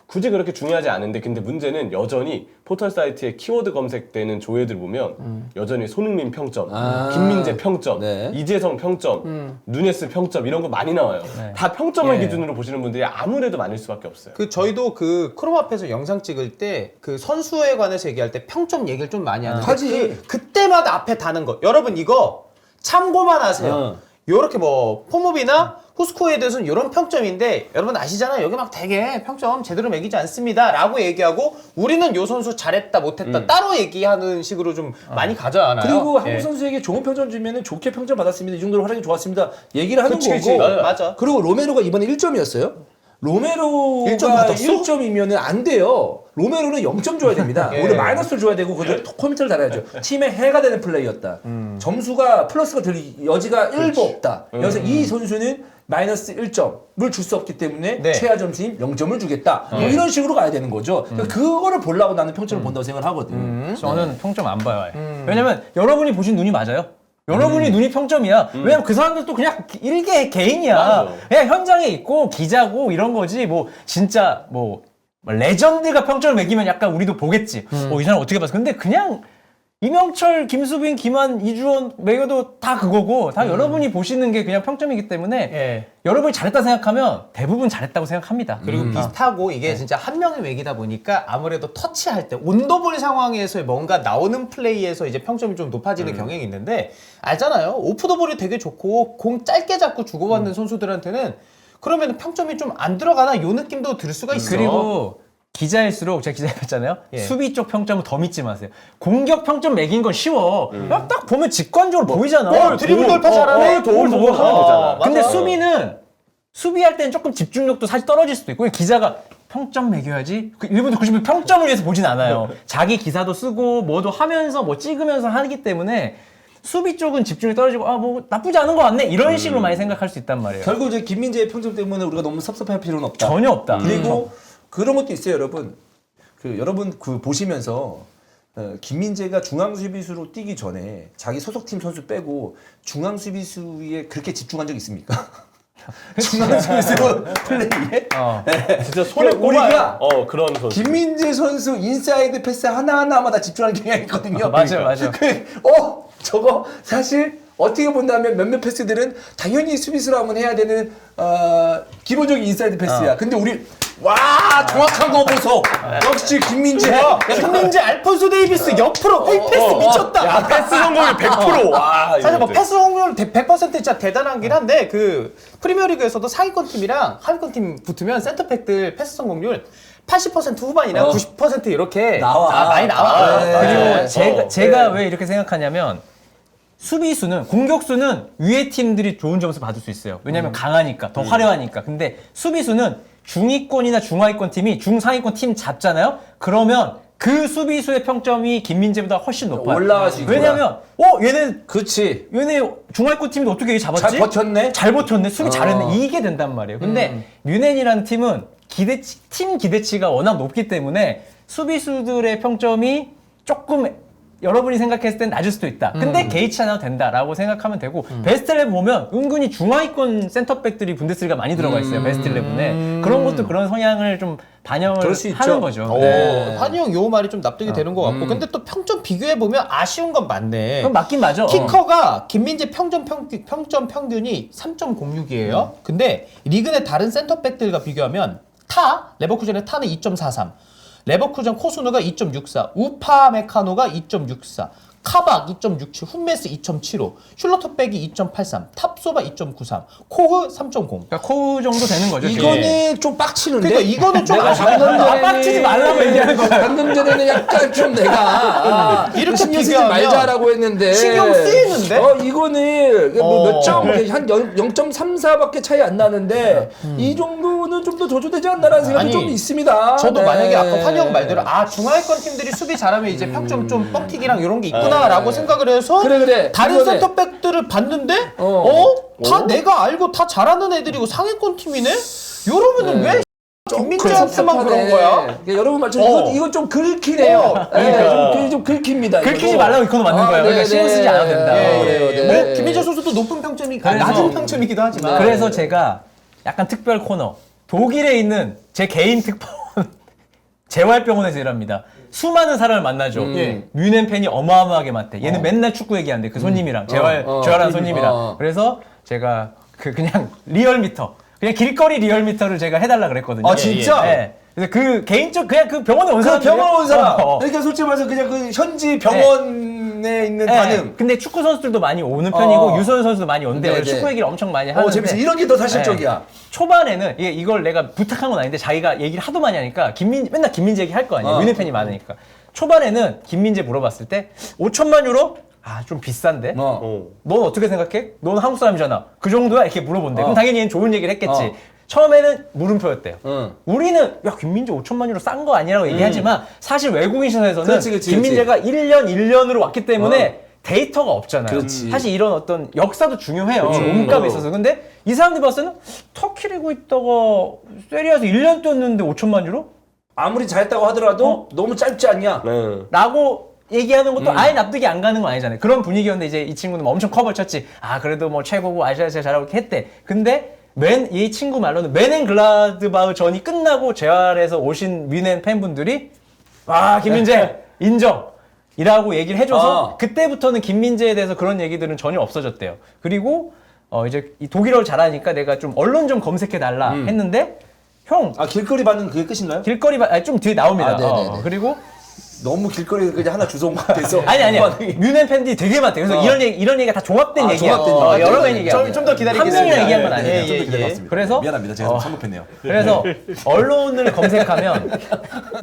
굳이 그렇게 중요하지 않은데 근데 문제는 여전히 포털 사이트에 키워드 검색되는 조회들 보면 여전히 손흥민 평점, 김민재 평점, 네. 이재성 평점, 누네스 평점 이런 거 많이 나와요. 다 평점을 예. 기준으로 보시는 분들이 아무래도 많을 수밖에 없어요. 저희도 그 크롬 앞에서 영상 찍을 때 그 선수에 관해서 얘기할 때 평점 얘기를 좀 많이 하는데 하지. 그때마다 앞에 다는 거 여러분 이거 참고만 하세요. 요렇게 뭐 폼업이나 후스코에 대해서는 이런 평점인데 여러분 아시잖아요. 여기 막 되게 평점 제대로 매기지 않습니다 라고 얘기하고 우리는 요 선수 잘했다 못했다 따로 얘기하는 식으로 좀 많이 가져가나요? 그리고 예. 한국 선수에게 좋은 평점 주면은 좋게 평점 받았습니다. 이 정도로 활약이 좋았습니다. 얘기를 하는 그치, 거고. 그치. 맞아. 그리고 로메로가 이번에 1점이었어요. 로메로가 1점 받았어? 1점이면 안 돼요. 로메로는 0점 줘야 됩니다. 예. 오히려 마이너스를 줘야 되고 그래도 코멘트를 달아야죠. 팀의 해가 되는 플레이였다. 점수가 플러스가 될 여지가 1도 없다. 그래서 이 선수는 마이너스 1점을 줄 수 없기 때문에 네. 최하 점수인 0점을 주겠다. 뭐 이런 식으로 가야 되는 거죠. 그러니까 그거를 보려고 나는 평점을 본다고 생각을 하거든. 저는 평점 안 봐요. 아예. 왜냐면 여러분이 보신 눈이 맞아요. 여러분이 눈이 평점이야. 왜냐면 그 사람들도 그냥 일개 개인이야. 맞아. 그냥 현장에 있고 기자고 이런 거지. 뭐 진짜 뭐 레전드가 평점을 매기면 약간 우리도 보겠지. 이 사람 어떻게 봤어? 근데 그냥 이명철, 김수빈, 김한, 이주원, 매겨도 다 그거고 다 여러분이 보시는 게 그냥 평점이기 때문에 예. 여러분이 잘했다 생각하면 대부분 잘했다고 생각합니다. 그리고 비슷하고 이게 진짜 한 명의 맥이다 보니까 아무래도 터치할 때 온더볼 상황에서 뭔가 나오는 플레이에서 이제 평점이 좀 높아지는 경향이 있는데 알잖아요. 오프더볼이 되게 좋고 공 짧게 잡고 주고받는 선수들한테는 그러면 평점이 좀 안 들어가나 요 느낌도 들 수가 있어. 그리고 기자일수록 제가 기자였잖아요. 예. 수비 쪽 평점은 더 믿지 마세요. 공격 평점 매긴 건 쉬워. 그냥 딱 보면 직관적으로 보이잖아. 드리블 돌파 잘하네. 도움 하면 되잖아. 근데 맞아. 수비는 수비할 때는 조금 집중력도 사실 떨어질 수도 있고 기자가 평점 매겨야지. 그 1분도 90분 평점을 위해서 보진 않아요. 자기 기사도 쓰고 뭐도 하면서 뭐 찍으면서 하기 때문에 수비 쪽은 집중이 떨어지고 아 뭐 나쁘지 않은 거 같네 이런 식으로 많이 생각할 수 있단 말이에요. 결국 이제 김민재의 평점 때문에 우리가 너무 섭섭할 필요는 없다. 전혀 없다. 그리고 그런 것도 있어요, 여러분. 여러분 보시면서 김민재가 중앙 수비수로 뛰기 전에 자기 소속팀 선수 빼고 중앙 수비수에 그렇게 집중한 적 있습니까? 중앙 수비수 플레이에 진짜 손에 우리가 그런 선수. 김민재 선수 인사이드 패스 하나하나마다 집중하는 경향이 있거든요. 맞아요, 맞아요. 저거 사실 어떻게 본다면 몇몇 패스들은 당연히 수비수로 하면 해야 되는 기본적인 인사이드 패스야. 근데 우리 와 정확한 거 보소. 역시 김민재. 김민재, 알폰소 데이비스 옆으로 quick 패스 미쳤다. 야, 패스 성공률 100%. 와, 사실 뭐 이거 패스 성공률 100% 진짜 대단하긴 한데 그 프리미어리그에서도 상위권 팀이랑 하위권 팀 붙으면 센터백들 패스 성공률 80% 후반이나 90% 이렇게 많이 나와. 그리고 제가 왜 이렇게 생각하냐면 수비수는 공격수는 위에 팀들이 좋은 점수 받을 수 있어요. 왜냐면 강하니까 더 화려하니까. 근데 수비수는 중위권이나 중하위권 팀이 중상위권 팀 잡잖아요. 그러면 그 수비수의 평점이 김민재보다 훨씬 높아요. 올라갈 수 있구나. 왜냐면 얘네 그렇지. 중하위권 팀인데 어떻게 이게 잡았지? 잘 버텼네. 잘 버텼네. 수비 잘했네. 이게 된단 말이에요. 근데 뮤넨이라는 팀은 팀 기대치가 워낙 높기 때문에 수비수들의 평점이 조금 여러분이 생각했을 땐 낮을 수도 있다. 근데 개의치 않아도 된다라고 생각하면 되고 베스트 11 보면 은근히 중하위권 센터백들이 분데스리가 많이 들어가 있어요. 베스트 11에. 그런 것도 그런 성향을 좀 반영을 그럴 수 하는 있죠. 거죠. 한이 형 요 말이 좀 납득이 되는 것 같고 근데 또 평점 비교해보면 아쉬운 건 맞네. 그럼 맞긴 맞아. 키커가 김민재 평점 평균이 3.06이에요. 근데 리그 내 다른 센터백들과 비교하면 레버쿠젠의 타는 2.43, 레버쿠젠 코스누가 2.64, 우파 메카노가 2.64, 카박 2.67, 훈메스 2.75, 슐러터백이 2.83, 탑소바 2.93, 코흐 3.0. 그러니까 코우 정도 되는 거죠. 이거는 좀 빡치는데. 그러니까 이거는 좀 빡치지 말라고 얘기하는 거야. 방금 전에는 약간 좀 내가 이렇게 신경 쓰지 비교하면 말자라고 했는데 신경 쓰이는데? 이거는 몇 점, 한 0.34밖에 차이 안 나는데 이 정도는 좀 더 조조되지 않나라는 생각이 아니, 좀 있습니다. 저도 네. 만약에 아까 환희 형 말대로 중하위권 팀들이 수비 잘하면 이제 평점 좀 뻥튀기랑 이런 게 있구나라고 생각을 해서 그래. 다른 이거네. 센터백들을 봤는데 다 어? 내가 알고 다 잘하는 애들이고 상위권 팀이네? 이러면은 왜 김민재한테만 그런 거야? 그러니까 여러분 말처럼 이건 좀 긁히네요. 좀 긁힙니다. 긁히지 이거. 말라고 이거는 맞는 거예요. 그러니까 신경 쓰지 않아도 된다. 뭐 김민재 선수도 높은 평점이 낮은 평점이기도 하지만 그래서 제가 약간 특별 코너 독일에 있는 제 개인 특파원 재활병원에서 일합니다. 수많은 사람을 만나죠. 뮤넨 팬이 어마어마하게 많대. 얘는 맨날 축구 얘기한대. 그 손님이랑 재활하는 손님이랑. 그래서 제가 그냥 리얼미터, 그냥 길거리 리얼미터를 제가 해달라 그랬거든요. 아, 진짜? 네. 그래서 그 개인적 그냥 그 병원에 온 사람, 병원 온 사람. 어. 그러니까 솔직히 말해서 그냥 그 현지 병원에 있는 반응. 근데 축구 선수들도 많이 오는 편이고 유소년 선수도 많이 온대요. 네네. 축구 얘기를 엄청 많이 하는데. 재밌어. 이런 게 더 사실적이야. 초반에는 이걸 내가 부탁한 건 아닌데 자기가 얘기를 하도 많이 하니까 맨날 김민재 얘기 할 거 아니에요. 뮤넨 팬이 많으니까. 초반에는 김민재 물어봤을 때 5천만 유로? 좀 비싼데? 넌 어떻게 생각해? 넌 한국 사람이잖아. 그 정도야? 이렇게 물어본대. 그럼 당연히 얘는 좋은 얘기를 했겠지. 처음에는 물음표였대요. 우리는 김민재 5천만 유로 싼 거 아니라고 얘기하지만 사실 외국인 시선에서는 그렇지. 김민재가 1년으로 왔기 때문에 데이터가 없잖아요. 그렇지. 사실 이런 어떤 역사도 중요해요. 몸값에 있어서. 근데 이 사람들이 봤을 때는 터키 리그 있다가 세리아에서 1년 뛰었는데 5천만 유로? 아무리 잘했다고 하더라도 너무 짧지 않냐? 라고 얘기하는 것도 아예 납득이 안 가는 건 아니잖아요. 그런 분위기였는데 이제 이 친구는 엄청 커버를 쳤지. 그래도 뭐 최고고 아시아에서 잘하고 이렇게 했대. 근데 이 친구 말로는 맨앤글라드바흐 전이 끝나고 재활에서 오신 뮤넨 팬분들이 김민재 인정. 이라고 얘기를 해줘서 그때부터는 김민재에 대해서 그런 얘기들은 전혀 없어졌대요. 그리고 이제 이 독일어를 잘하니까 내가 좀 언론 좀 검색해달라 했는데 형 길거리 반응 그게 끝인가요? 길거리 좀 뒤에 나옵니다. 네네네. 그리고 너무 길거리에 그냥 하나 주워온 것 같아서. 아니야. 뮤넨 팬들이 되게 많대. 그래서 이런 얘기가 다 종합된 얘기야. 종합된 여러 명 얘기야. 좀 더 기다리겠습니다. 한 명이랑 얘기한 건 예, 아니에요. 예, 예. 기다려봤습니다. 그래서 미안합니다. 제가 좀 성급했네요. 그래서 언론을 검색하면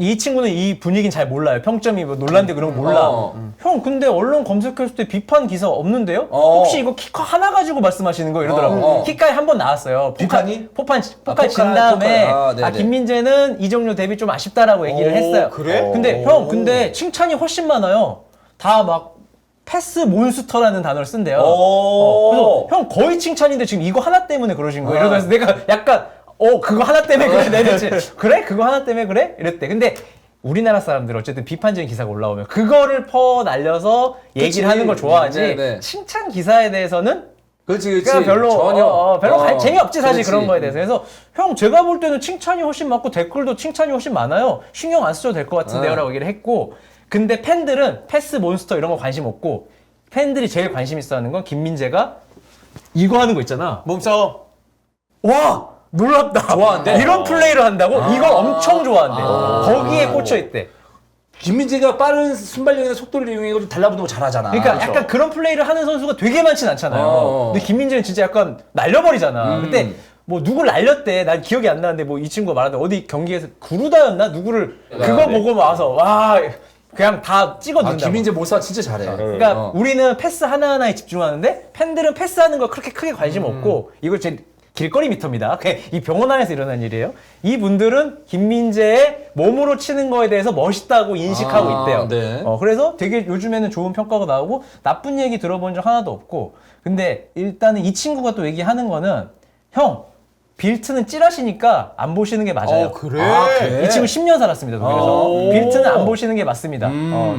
이 친구는 이 분위기는 잘 몰라요. 평점이 뭐 논란되고 그런 거 몰라. 형 근데 언론 검색했을 때 비판 기사 없는데요? 혹시 이거 키커 하나 가지고 말씀하시는 거 이러더라고. 키카에 한 번 나왔어요. 비판이? 포판 포칸, 진 다음에 네네. 김민재는 이정료 대비 좀 아쉽다라고 얘기를 했어요. 그래? 근데 칭찬이 훨씬 많아요. 다 막 패스 몬스터라는 단어를 쓴대요. 그래서 형 거의 칭찬인데 지금 이거 하나 때문에 그러신 거예요. 이러면서 내가 약간 그거 하나 때문에 그래 내렸지. 그래? 그거 하나 때문에 그래? 이랬대. 근데 우리나라 사람들 어쨌든 비판적인 기사가 올라오면 그거를 퍼날려서 얘기를 하는 걸 좋아하지. 네네. 칭찬 기사에 대해서는 그렇지. 그냥 별로 전혀 재미없지 사실 그렇지. 그런 거에 대해서. 그래서 형 제가 볼 때는 칭찬이 훨씬 많고 댓글도 칭찬이 훨씬 많아요. 신경 안 쓰셔도 될 것 같은데요라고 얘기를 했고, 근데 팬들은 패스 몬스터 이런 거 관심 없고 팬들이 제일 관심 있어 하는 건 김민재가 이거 하는 거 있잖아. 몸싸움. 와 놀랍다. 좋아한대? 이런 플레이를 한다고? 이걸 엄청 좋아한대. 거기에 꽂혀 있대. 김민재가 빠른 순발력이나 속도를 이용해서 달라붙는 거 잘하잖아. 그러니까 약간 그런 플레이를 하는 선수가 되게 많진 않잖아요. 근데 김민재는 진짜 약간 날려버리잖아. 근데 뭐 누굴 날렸대. 난 기억이 안 나는데 뭐 이 친구가 말하는데 어디 경기에서 구루다였나? 누구를 그거 보고 와서 와 그냥 다 찍어준다. 김민재 몰사 진짜 잘해. 그러니까 우리는 패스 하나하나에 집중하는데 팬들은 패스하는 거 그렇게 크게 관심 없고 이거 제 길거리 미터입니다. 그냥 이 병원 안에서 일어난 일이에요. 이분들은 김민재의 몸으로 치는 거에 대해서 멋있다고 인식하고 있대요. 네. 그래서 되게 요즘에는 좋은 평가가 나오고 나쁜 얘기 들어본 적 하나도 없고. 근데 일단은 이 친구가 또 얘기하는 거는 형 빌트는 찌라시니까 안 보시는 게 맞아요. 그래? 이 친구 10년 살았습니다. 독일에서. 빌트는 안 보시는 게 맞습니다.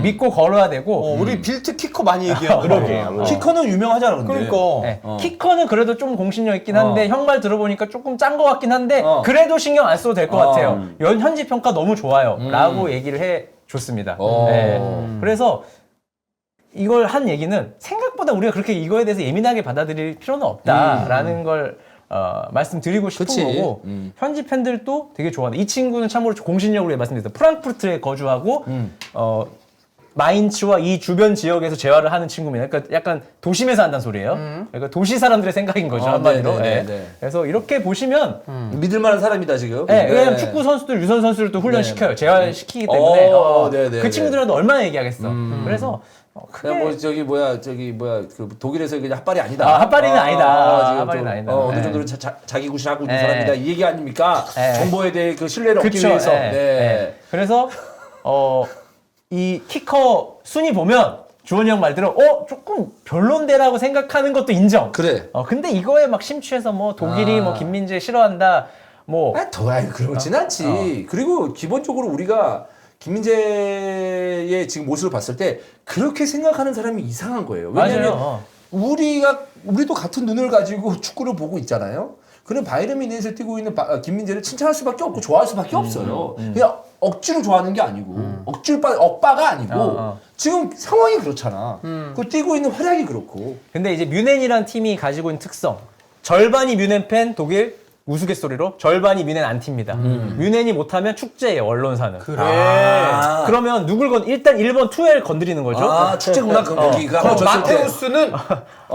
믿고 걸어야 되고. 우리 빌트 키커 많이 얘기하는 그러게. 키커는 유명하잖아, 근데. 그러니까. 네. 키커는 그래도 좀 공신력 있긴 한데 형 말 들어보니까 조금 짠 것 같긴 한데 그래도 신경 안 써도 될 것 같아요. 현지 평가 너무 좋아요. 라고 얘기를 해줬습니다. 네. 그래서 이걸 한 얘기는 생각보다 우리가 그렇게 이거에 대해서 예민하게 받아들일 필요는 없다라는 걸 말씀드리고 싶은 그치. 거고 현지 팬들도 되게 좋아하는 이 친구는 참고로 공신력으로 말씀드렸어요. 프랑크푸르트에 거주하고 마인츠와 이 주변 지역에서 재활을 하는 친구입니다. 그러니까 약간 도심에서 한다는 소리예요. 그러니까 도시 사람들의 생각인 거죠. 한마디로. 네네네네. 네. 그래서 이렇게 보시면 믿을 만한 사람이다, 지금. 네, 왜냐면 축구 선수들, 유선 선수들도 훈련시켜요. 재활시키기 때문에 네네. 그 친구들한테 얼마나 얘기하겠어. 그래서 그냥 뭐 그 독일에서 그냥 핫발이 아니다. 핫발이는 아니다. 지금 핫발이는 좀, 아니다. 어느 네. 정도는 자기 구실하고 있는 네. 사람이다. 이 얘기 아닙니까? 네. 정보에 대해 그 신뢰를 얻기 그쵸. 위해서. 네. 네. 그래서 이 키커 순위 보면 주원이 형 말대로 조금 별론데라고 생각하는 것도 인정. 그래. 근데 이거에 막 심취해서 뭐 독일이 뭐 김민재 싫어한다. 뭐 그렇진 않지. 그리고 기본적으로 우리가 김민재의 지금 모습을 봤을 때 그렇게 생각하는 사람이 이상한 거예요. 왜냐면 맞아요. 우리도 같은 눈을 가지고 축구를 보고 있잖아요. 그런 바이에른 뮌헨에서 뛰고 있는 김민재를 칭찬할 수밖에 없고 좋아할 수밖에 없어요. 그냥 억지로 좋아하는 게 아니고 억바가 아니고 지금 상황이 그렇잖아. 그 뛰고 있는 활약이 그렇고. 근데 이제 뮌헨이란 팀이 가지고 있는 특성. 절반이 뮌헨 팬, 독일 우스갯소리로 절반이 뮌헨 안티입니다. 뮌헨이 못하면 축제예요, 언론사는. 그래. 그러면 누굴 일단 1번 투엘 건드리는 거죠. 축제구나 거기가. 그럼 마테우스는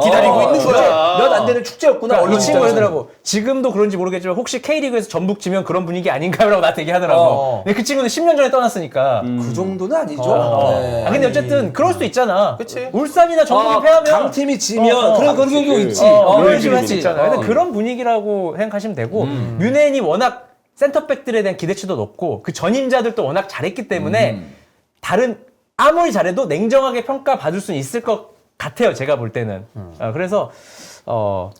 기다리고 있는 거야. 몇 안 되는 축제였구나. 이 언론 친구 입장에서는. 하더라고. 지금도 그런지 모르겠지만 혹시 K리그에서 전북 지면 그런 분위기 아닌가요? 라고 나한테 얘기하더라고. 근데 그 친구는 10년 전에 떠났으니까. 그 정도는 아니죠. 네. 근데 어쨌든 그럴 수도 있잖아. 그치. 울산이나 전북이 패하면 강팀이 지면 그런 경우 있지. 그런 식으로 할 수 있지. 있잖아요. 근데 그런 분위기라고 생각하시면 되고 뮌헨이 워낙 센터백들에 대한 기대치도 높고 그 전임자들도 워낙 잘했기 때문에 다른 아무리 잘해도 냉정하게 평가받을 수는 있을 것 같아요. 제가 볼 때는. 그래서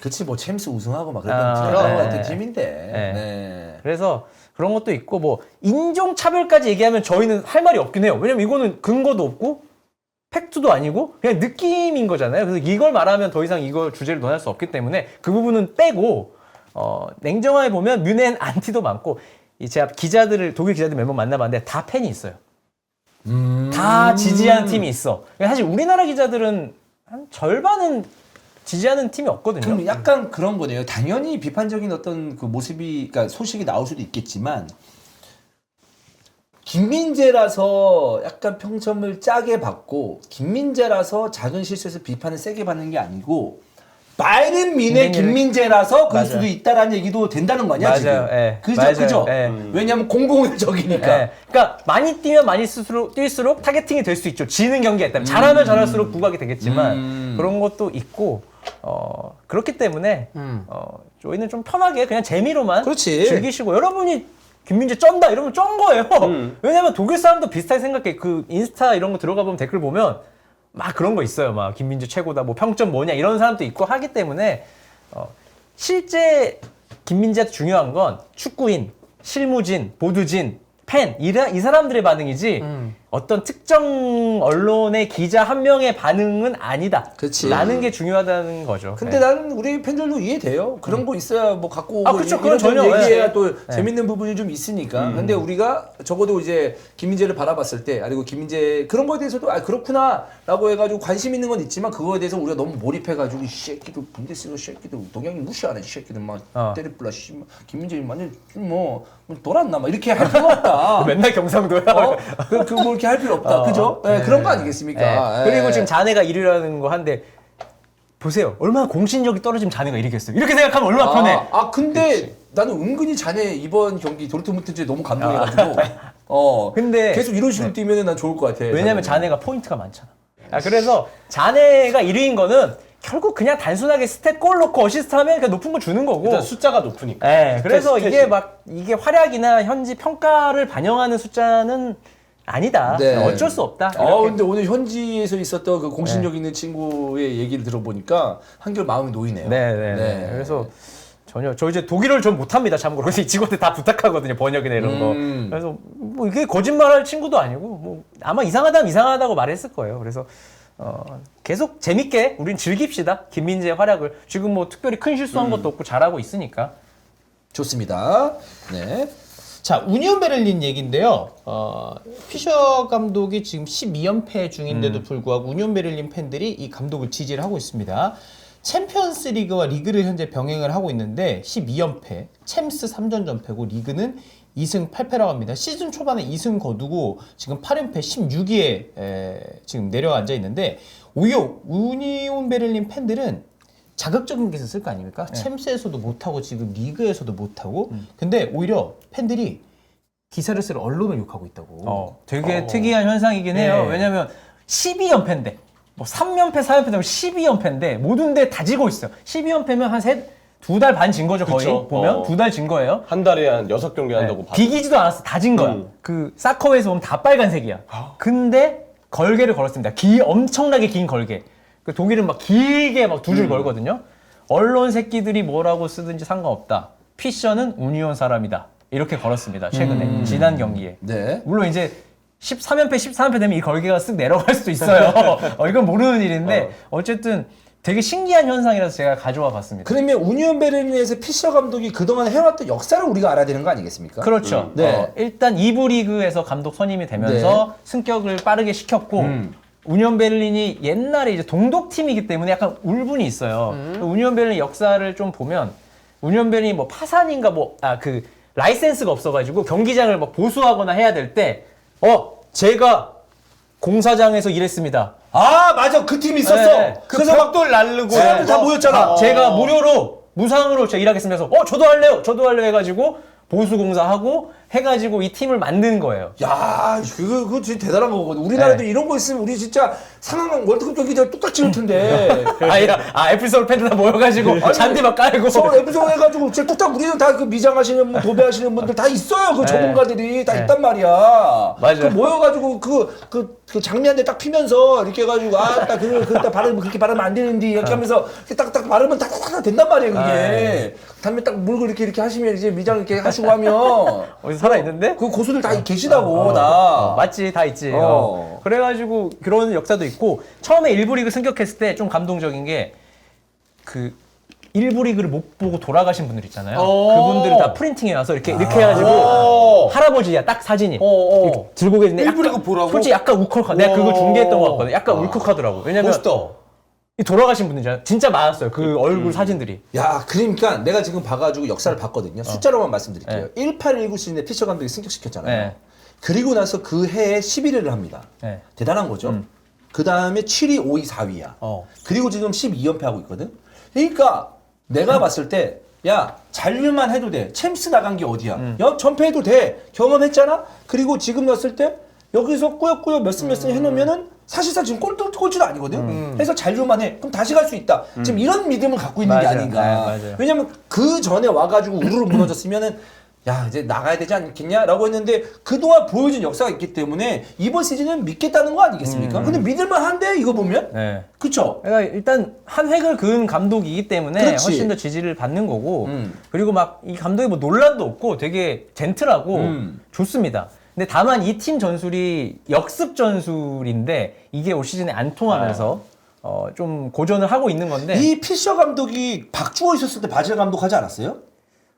그렇지 뭐 챔스 우승하고 막 아, 그랬던 팀 네. 같은 팀인데. 네. 네. 그래서 그런 것도 있고 뭐 인종 차별까지 얘기하면 저희는 할 말이 없긴 해요. 왜냐면 이거는 근거도 없고 팩트도 아니고 그냥 느낌인 거잖아요. 그래서 이걸 말하면 더 이상 이걸 주제를 논할 수 없기 때문에 그 부분은 빼고 냉정하게 보면 뮌헨 안티도 많고 제가 독일 기자들 몇 번 만나봤는데 다 팬이 있어요. 다 지지하는 팀이 있어. 사실 우리나라 기자들은 한 절반은 지지하는 팀이 없거든요. 그럼 약간 그런 거네요. 당연히 비판적인 어떤 그 모습이, 그러니까 소식이 나올 수도 있겠지만, 김민재라서 약간 평점을 짜게 받고, 김민재라서 작은 실수에서 비판을 세게 받는 게 아니고, 바이든민의 김민재라서 그럴 수도 있다라는 얘기도 된다는 거 아니야, 맞아요. 지금? 예. 그죠, 맞아요. 그죠? 예. 왜냐면 공공의 적이니까. 예. 그러니까 많이 뛰면 많이 뛸수록 타겟팅이 될 수 있죠. 지는 경기가 있다면 잘하면 잘할수록 부각이 되겠지만 그런 것도 있고 그렇기 때문에 저희는 좀 편하게 그냥 재미로만 그렇지. 즐기시고 여러분이 김민재 쩐다 이러면 쩐 거예요. 왜냐면 독일 사람도 비슷하게 생각해. 그 인스타 이런 거 들어가 보면 댓글 보면 막 그런 거 있어요. 막 김민재 최고다. 뭐 평점 뭐냐 이런 사람도 있고 하기 때문에 실제 김민재한테 중요한 건 축구인, 실무진, 보도진, 팬 이 사람들의 반응이지 어떤 특정 언론의 기자 한 명의 반응은 아니다. 그치. 라는 게 중요하다는 거죠. 근데 네. 나는 우리 팬들도 이해돼요. 그런 거 있어야 뭐 갖고 오고 그쵸. 이런 그건 전혀, 얘기해야 예. 또 재밌는 부분이 좀 있으니까. 근데 우리가 적어도 이제 김민재를 바라봤을 때, 그리고 김민재 그런 거에 대해서도 그렇구나라고 해가지고 관심 있는 건 있지만 그거에 대해서 우리가 너무 몰입해가지고 이 새끼들 분데스리가 새끼들 동양이 무시하네 이 새끼들 막 때려불라 씨 김민재 완전 뭐 돌았나 막 이렇게 할 필요 없다. 맨날 경상도야. 뭐 이렇게 할 필요 없다. 그죠? 네, 그런 거 아니겠습니까? 네. 그리고 예. 지금 자네가 1위라는 거 한데 보세요. 얼마나 공신력이 떨어지면 자네가 이기겠어요. 이렇게 생각하면 얼마나 편해. 근데 나는 은근히 자네 이번 경기 도르트문트에 너무 감동해가지고 근데 계속 이런 식으로 뛰면은 난 좋을 것 같아. 왜냐면 자네가 포인트가 많잖아. 그래서 자네가 1위인 거는 결국 그냥 단순하게 스탯 골 넣고 어시스트 하면 그냥 높은 거 주는 거고. 일단 숫자가 높으니까. 네, 그래서 스탯이. 이게 활약이나 현지 평가를 반영하는 숫자는 아니다. 네. 어쩔 수 없다. 이렇게. 근데 오늘 현지에서 있었던 그 공신력 있는 친구의 얘기를 들어보니까 한결 마음이 놓이네요. 네. 그래서 저 이제 독일어를 좀 못합니다. 참고로 그래서 이 직원들 다 부탁하거든요. 번역이나 이런 거. 그래서 뭐 이게 거짓말할 친구도 아니고 뭐 아마 이상하다면 이상하다고 말했을 거예요. 그래서 계속 재밌게 우린 즐깁시다. 김민재의 활약을. 지금 뭐 특별히 큰 실수한 것도 없고 잘하고 있으니까. 좋습니다. 네. 자, 우니온 베를린 얘기인데요. 피셔 감독이 지금 12연패 중인데도 불구하고 우니온 베를린 팬들이 이 감독을 지지를 하고 있습니다. 챔피언스 리그와 리그를 현재 병행을 하고 있는데 12연패, 챔스 3전 전패고 리그는 2승 8패라고 합니다. 시즌 초반에 2승 거두고 지금 8연패 16위에 지금 내려 앉아 있는데 오히려 우니온 베를린 팬들은 자극적인 기사 쓸 거 아닙니까? 챔스에서도 못하고 지금 리그에서도 못하고 근데 오히려 팬들이 기사를 쓸 언론을 욕하고 있다고. 되게 특이한 현상이긴 해요. 네. 왜냐면 12연패인데 뭐 3연패, 4연패 되면 12연패인데 모든 데 다 지고 있어요. 12연패면 한 2달 반 진 거죠, 거의. 그쵸. 보면 2달 진 거예요. 한 달에 한 6경기 한다고 봐도. 비기지도 않았어. 다 진 거야. 그 사커에서 보면 다 빨간색이야. 근데 걸개를 걸었습니다. 엄청나게 긴 걸개. 그 독일은 막 길게 막 두 줄 걸거든요. 언론 새끼들이 뭐라고 쓰든지 상관없다. 피셔는 우니온 사람이다. 이렇게 걸었습니다. 최근에. 지난 경기에. 네. 물론 이제 13연패, 14연패 되면 이 걸개가 쓱 내려갈 수도 있어요. 이건 모르는 일인데 어쨌든 되게 신기한 현상이라서 제가 가져와 봤습니다. 그러면 우니온 베를린에서 피셔 감독이 그동안 해왔던 역사를 우리가 알아야 되는 거 아니겠습니까? 그렇죠. 네. 일단 2부 리그에서 감독 선임이 되면서 승격을 빠르게 시켰고 우니온 베를린이 옛날에 이제 동독 팀이기 때문에 약간 울분이 있어요. 우니온 베를린 역사를 좀 보면 우니온 베를린이 뭐 파산인가 그 라이센스가 없어가지고 경기장을 막 보수하거나 해야 될 때 제가 공사장에서 일했습니다. 맞아. 그 팀 있었어. 네. 그래서 벽돌 날르고 사람들 다 모였잖아. 제가 무상으로 제가 일하겠습니다. 해서 저도 할래요 해가지고 보수공사하고 해가지고 이 팀을 만든 거예요. 야, 그거 진짜 대단한 거거든. 우리나라도 네. 이런 거 있으면 우리 진짜 상황 월드컵 경기 전 뚝딱 지을 텐데. 애플서울 팬들 다 모여가지고 잔디 막 깔고. 서울 에피소드 해가지고 진짜 뚝딱 우리는 다 그 미장하시는 분, 도배하시는 분들 다 있어요. 그 전문가들이 다 있단 말이야. 맞아요. 그 모여가지고 그 장미한테 딱 피면서 이렇게 해가지고 그때 바르면 그렇게 바르면 안 되는데 이렇게 하면서 이렇게 딱딱 바르면 딱딱딱 된단 말이에요. 그게 담배 딱 물고 이렇게 하시면 이제 미장 이렇게 하시고 하면 어디서 살아있는데? 그 고수들 다 계시다고 나. 맞지, 다 있지. 어. 그래가지고 그런 역사도 있고 처음에 일부 리그 승격했을 때 좀 감동적인 게 일부 리그를 못 보고 돌아가신 분들 있잖아요. 어. 그분들을 다 프린팅해놔서 이렇게 해가지고 할아버지야 딱 사진이 이렇게 들고 계신데 일부 리그 보라고? 솔직히 약간 울컥하. 내가 그거 중계했던 것 같거든. 약간 울컥하더라고. 왜냐면 멋있다. 이 돌아가신 분들이잖아요. 진짜 많았어요. 그 얼굴 사진들이. 야, 그러니까 내가 지금 봐가지고 역사를 봤거든요. 숫자로만 말씀드릴게요. 1819 시즌에 피셔 감독이 승격시켰잖아요. 네. 그리고 나서 그 해에 11위를 합니다. 네. 대단한 거죠. 그 다음에 7위, 5위, 4위야. 그리고 지금 12연패 하고 있거든. 그러니까 내가 봤을 때, 야, 잔류만 해도 돼. 챔스 나간 게 어디야? 야, 전패해도 돼. 경험했잖아? 그리고 지금 넣었을 때, 여기서 꾸역꾸역 몇 승 해놓으면은 사실상 지금 꼴찌도 아니거든? 그래서 잔류만 해. 그럼 다시 갈 수 있다. 지금 이런 믿음을 갖고 있는 게 맞아요. 아닌가. 네, 맞아요. 왜냐면 그 전에 와가지고 우르르 무너졌으면은 야, 이제 나가야 되지 않겠냐라고 했는데 그동안 보여준 역사가 있기 때문에 이번 시즌은 믿겠다는 거 아니겠습니까? 근데 믿을만 한데 이거 보면? 네. 그쵸? 그러니까 일단 한 획을 그은 감독이기 때문에 그렇지. 훨씬 더 지지를 받는 거고 그리고 막 이 감독이 뭐 논란도 없고 되게 젠틀하고 좋습니다. 근데 다만 이 팀 전술이 역습 전술인데 이게 올 시즌에 안 통하면서 좀 고전을 하고 있는 건데 이 피셔 감독이 박주호 있었을 때 바젤 감독 하지 않았어요?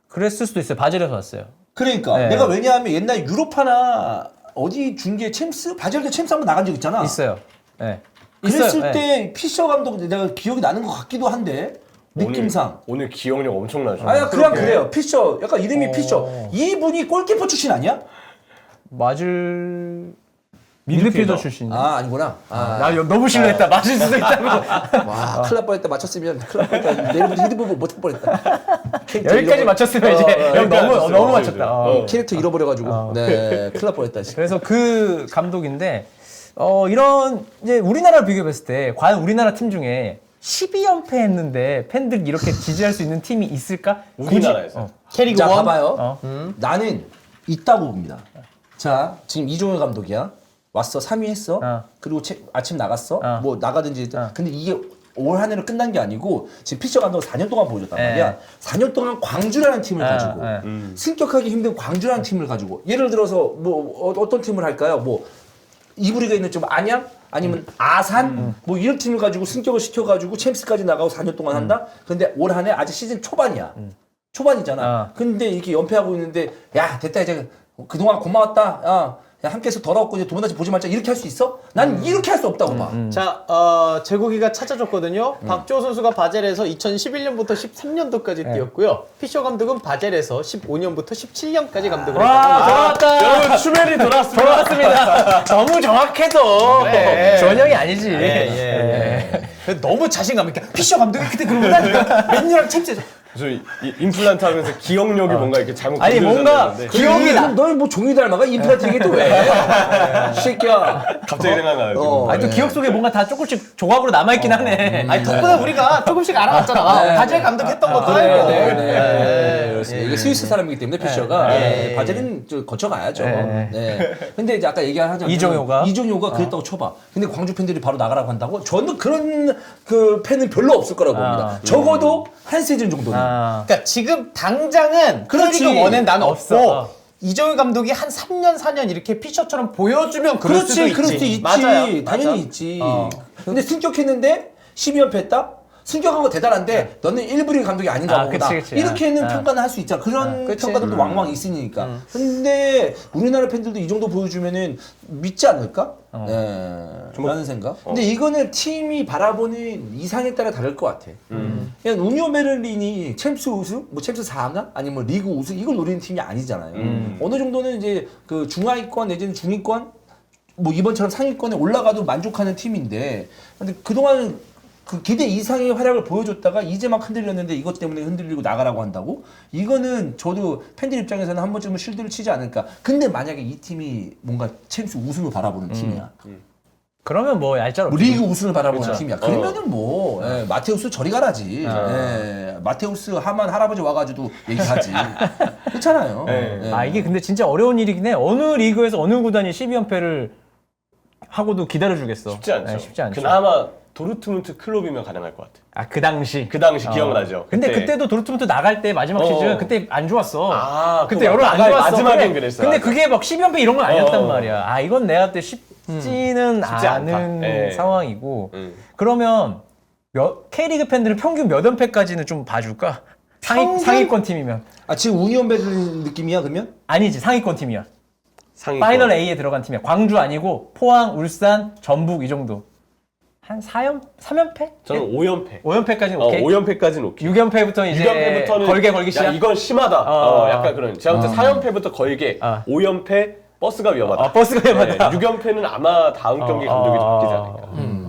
그랬을 수도 있어요. 바젤에서 왔어요. 그러니까 네. 내가 왜냐하면 옛날 유로파나 어디 중계 챔스 바젤 대 챔스 한번 나간 적 있잖아. 있어요. 네. 그랬을 있어요. 네. 때 피셔 감독 내가 기억이 나는 것 같기도 한데 느낌상. 오늘 기억력 엄청나죠. 아야 그냥 그래요. 피셔 약간 이름이 피셔. 이분이 골키퍼 출신 아니야? 맞을 미드필더 출신이요. 아 아니구나. 나 너무 신뢰했다. 맞을 수도 있다고. 와 큰일 날 뻔했다. 맞췄으면 큰일 날 뻔했다. 내일부터 히드부부 못할 뻔했다. 캐릭터 여기까지 잃어버- 맞췄으면 이제 형 너무 맞췄다. 캐릭터 잃어버려가지고 네 큰일 날 뻔했다. 씨. 그래서 그 감독인데 이런 이제 우리나라 비교했을 때 과연 우리나라 팀 중에 12연패 했는데 팬들이 이렇게 지지할 수 있는 팀이 있을까? 우리나라에서. 캐리그 자 원? 봐봐요. 나는 있다고 봅니다. 자 지금 이종효 감독이야. 왔어 3위 했어. 그리고 아침 나갔어. 뭐 나가든지. 근데 이게 올 한 해로 끝난 게 아니고 지금 피셔 감독은 4년 동안 보여줬단 말이야. 4년 동안 광주라는 팀을 가지고 승격하기 힘든 광주라는 팀을 가지고 예를 들어서 뭐 어떤 팀을 할까요? 뭐 이부리가 있는 좀 안양 아니면 아산 뭐 이런 팀을 가지고 승격을 시켜가지고 챔스까지 나가고 4년 동안 한다. 근데 올 한 해 아직 시즌 초반이야. 초반이잖아. 근데 이렇게 연패하고 있는데 야 됐다 이제 그동안 고마웠다. 야 함께해서 더럽고 이제 두 번 다시 보지 말자 이렇게 할 수 있어? 난 이렇게 할 수 없다고 봐. 자, 제고기가 찾아줬거든요. 박주호 선수가 바젤에서 2011년부터 13년도까지 뛰었고요. 피셔 감독은 바젤에서 15년부터 17년까지 감독을 했다고 돌아왔다. 여러분 추멜이 돌아왔습니다. 돌아왔습니다. 너무 정확해도 그래. 전형이 아니지. 합니다. 너무 자신감 있게 피셔 감독이 그때 그러고 나니까 맨유랑 챔스에서 저 임플란트 하면서 기억력이 뭔가 이렇게 잘못 아니, 뭔가 건드려졌는데 기억이 나. 너뭐 종이 닮아가 임플란트 이게 또 왜? 이 새끼야. 갑자기 생각나요. 아니 또 기억 속에 뭔가 다 조금씩 조각으로 남아있긴 하네. 아니 덕분에 우리가 조금씩 알아갔잖아. 바젤 감독 했던 것도 알고. 그렇습니다. 이게 스위스 사람이기 때문에 피셔가 바젤은 좀 거쳐가야죠. 네. 근데 이제 아까 얘기하자면 이종효가 그랬다고 쳐봐. 근데 광주 팬들이 바로 나가라고 한다고? 저는 그런 그 팬은 별로 없을 거라고 봅니다. 적어도 한 시즌 정도는. 그러니까 지금 당장은 그렇지. K리그 원엔 난 없고 없어. 이정효 감독이 한 3년 4년 이렇게 피셔처럼 보여주면 그럴 수도 있지. 그럴 수도 있지. 맞아요. 당연히 맞아. 있지. 근데 승격했는데 12연패 했다? 승격한 거 대단한데 너는 1부 리그 감독이 아닌가 보다. 그치. 이렇게는 평가는 할 수 있잖아. 그런 그치. 평가들도 왕왕 있으니까. 근데 우리나라 팬들도 이 정도 보여주면은 믿지 않을까? 라는 생각. 근데 이거는 팀이 바라보는 이상에 따라 다를 것 같아. 그냥 우니오 베를린이 챔스 우승, 뭐 챔스 4강, 아니면 리그 우승 이걸 노리는 팀이 아니잖아요. 어느 정도는 이제 그 중하위권 내지는 중위권, 뭐 이번처럼 상위권에 올라가도 만족하는 팀인데, 근데 그동안 그 기대 이상의 활약을 보여줬다가 이제 막 흔들렸는데 이것 때문에 흔들리고 나가라고 한다고? 이거는 저도 팬들 입장에서는 한 번쯤은 실드를 치지 않을까. 근데 만약에 이 팀이 뭔가 챔스 우승을 바라보는 팀이야. 그러면 뭐 얄짤 뭐 없지. 리그 우승을 바라보는 팀이야. 그러면은 뭐 마테우스 저리 가라지. 마테우스 하만 할아버지 와가지고 얘기하지. 그렇잖아요. 이게 근데 진짜 어려운 일이긴 해. 어느 리그에서 어느 구단이 12연패를 하고도 기다려주겠어. 쉽지 않죠. 쉽지 않죠. 그나마 도르트문트 클럽이면 가능할 것 같아. 그 당시. 그 당시 기억나죠? 근데 그때도 도르트문트 나갈 때 마지막 시즌 그때 안 좋았어. 그때 그거 여론 안 나갈 좋았어. 마지막엔 그랬어. 근데 그게 막 12연패 이런 건 아니었단 말이야. 이건 내가 그때 쉽지는 쉽지 않다. 않은 예. 상황이고. 그러면 K리그 팬들은 평균 몇 연패까지는 좀 봐줄까? 상위권 팀이면. 아 지금 우니온 베를린 느낌이야 그러면? 아니지, 상위권 팀이야. 상위권. 파이널 A에 들어간 팀이야. 광주 아니고 포항, 울산, 전북 이 정도. 한 3연패? 저는 5연패. 5연패까지는 오케이. 5연패까지는 오케이. 6연패부터 이제 6연패부터는 걸게 시작. 야, 이건 심하다. 약간 그런. 제가 볼때 4연패부터 걸게. 어. 5연패 버스가 위험하다. 버스가 위험하다. 6연패는 아마 다음 경기 감독이 바뀌지 않을까.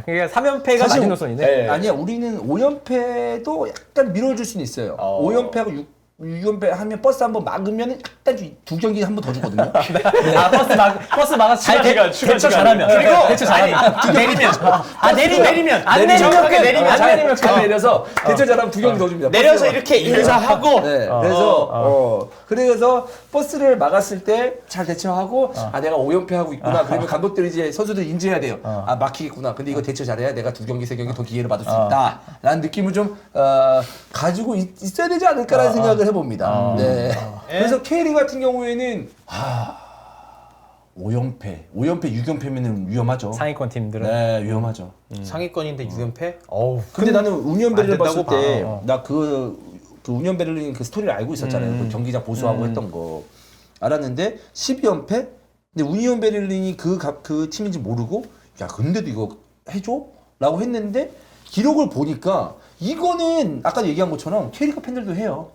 그러니까 3연패가 사실 마지노선이네. 네. 아니야 우리는 5연패도 약간 밀어줄 수는 있어요. 5연패하고 6연패 하면 버스 한번 막으면 약간 두 경기 한 번 더 주거든요. 버스 막아서 잘 추가 시간. 대처 잘하면. 그리고 대처 잘하면. 내리면 내리면 안 정확하게 내리면 잘 내려서 대처 잘하면 두 경기 더 줍니다. 내려서 버스가. 이렇게 인사하고 네, 그래서 버스를 막았을 때 잘 대처하고 아 내가 5연패 하고 있구나. 그러면 감독들이 이제 선수들 인지해야 돼요. 아 막히겠구나. 근데 이거 대처 잘해야 내가 두 경기 세 경기 더 기회를 받을 수 있다라는 느낌을 좀 가지고 있어야 되지 않을까라는 생각을 해봅니다. 네. 그래서 K리그 같은 경우에는 5연패, 6연패면은 위험하죠. 상위권 팀들은. 네, 위험하죠. 상위권인데 6연패? 어우. 근데 나는 우니온 베를린 안 봤을 된다고 때 봐. 나 그 우니온 베를린 그 스토리를 알고 있었잖아요. 그 경기장 보수하고 했던 거 알았는데 12연패? 근데 우니온 베를린이 그 팀인지 모르고 야 근데도 이거 해줘? 라고 했는데 기록을 보니까 이거는 아까 얘기한 것처럼 K리그 팬들도 해요.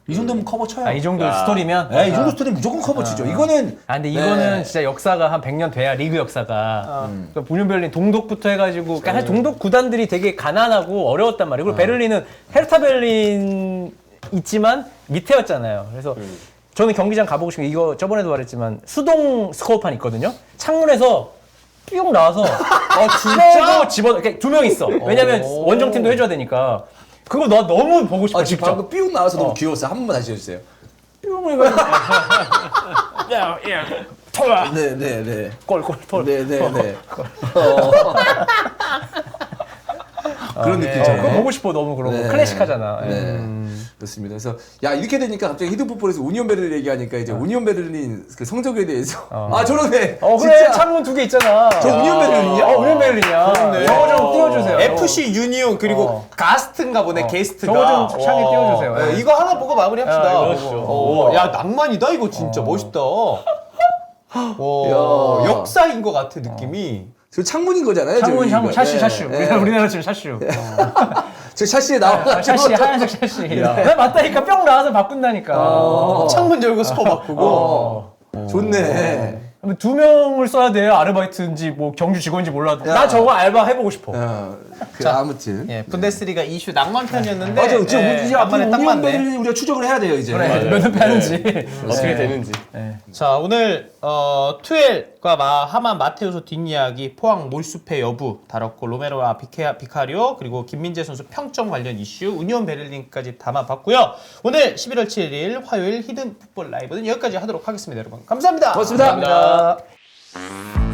이 정도면 커버 쳐요. 이 정도 스토리면. 네, 이 정도 스토리는 무조건 커버 치죠. 이거는 근데 이거는 네. 진짜 역사가 한 100년 돼야 리그 역사가. 그러니까 우니온 베를린 동독부터 해가지고 그러니까 사실 동독 구단들이 되게 가난하고 어려웠단 말이에요. 그리고 베를린은 헤르타 베를린 있지만 밑에였잖아요. 그래서 저는 경기장 가보고 싶은 게 이거 저번에도 말했지만 수동 스코어판 있거든요. 창문에서 뿅 나와서 진짜 집어 두 명 있어. 왜냐면 원정팀도 해줘야 되니까. 그거 너 너무 보고 싶어. 지금 방금 삐용 나와서 너무 귀여웠어요. 한 번만 다시 해주세요. 뿅 해가지고 야 토라 네네네. 골 네네네. 그런 느낌이죠. 그거 보고 싶어 너무 그런 거. 네. 클래식하잖아. 네. 그렇습니다. 그래서 야 이렇게 되니까 갑자기 히든풋볼에서 우니온 베를린 얘기하니까 이제 우니온 베를린 그 성적에 대해서 저러네. 그래 진짜. 창문 2개 있잖아. 저 우니온 베를린이야? 우니온 베를린이야. 저거 좀 띄워주세요. FC 유니온 그리고 가스트인가 보네 게스트가. 저거 좀 창에 띄워주세요. 네, 이거 하나 보고 마무리합시다. 야, 이거 어, 야 낭만이다 이거 진짜 멋있다. 와, 역사인 것 같아 느낌이. 저 창문인 거잖아요. 창문 지금 이거. 샤슈. 네. 우리나라 치면 샤슈. 저 샤시에 나와가지고. 샤시 하얀색 샤시. 나 맞다니까 뿅 나와서 바꾼다니까. 창문 열고 스포 바꾸고. 좋네. 그러면 2명을 써야 돼요. 아르바이트인지 뭐 경주 직원인지 몰라도. 나 저거 알바 해보고 싶어. 아무튼. 예, 분데스리가 이슈 낭만 편이었는데. 맞아. 지금 예, 이제 앞으로 낭만에 딱 우니온 맞네. 베를린 우리가 추적을 해야 돼요 이제. 그래, 몇 연패 하는지. 어떻게 되는지. 자 오늘 투엘과 하만 마테우스 뒷이야기 포항 몰수패 여부 다뤘고 로메로와 비카리오 그리고 김민재 선수 평점 관련 이슈 우니온 베를린까지 담아봤고요. 오늘 11월 7일 화요일 히든 풋볼 라이브는 여기까지 하도록 하겠습니다. 여러분 감사합니다. 고맙습니다. 감사합니다.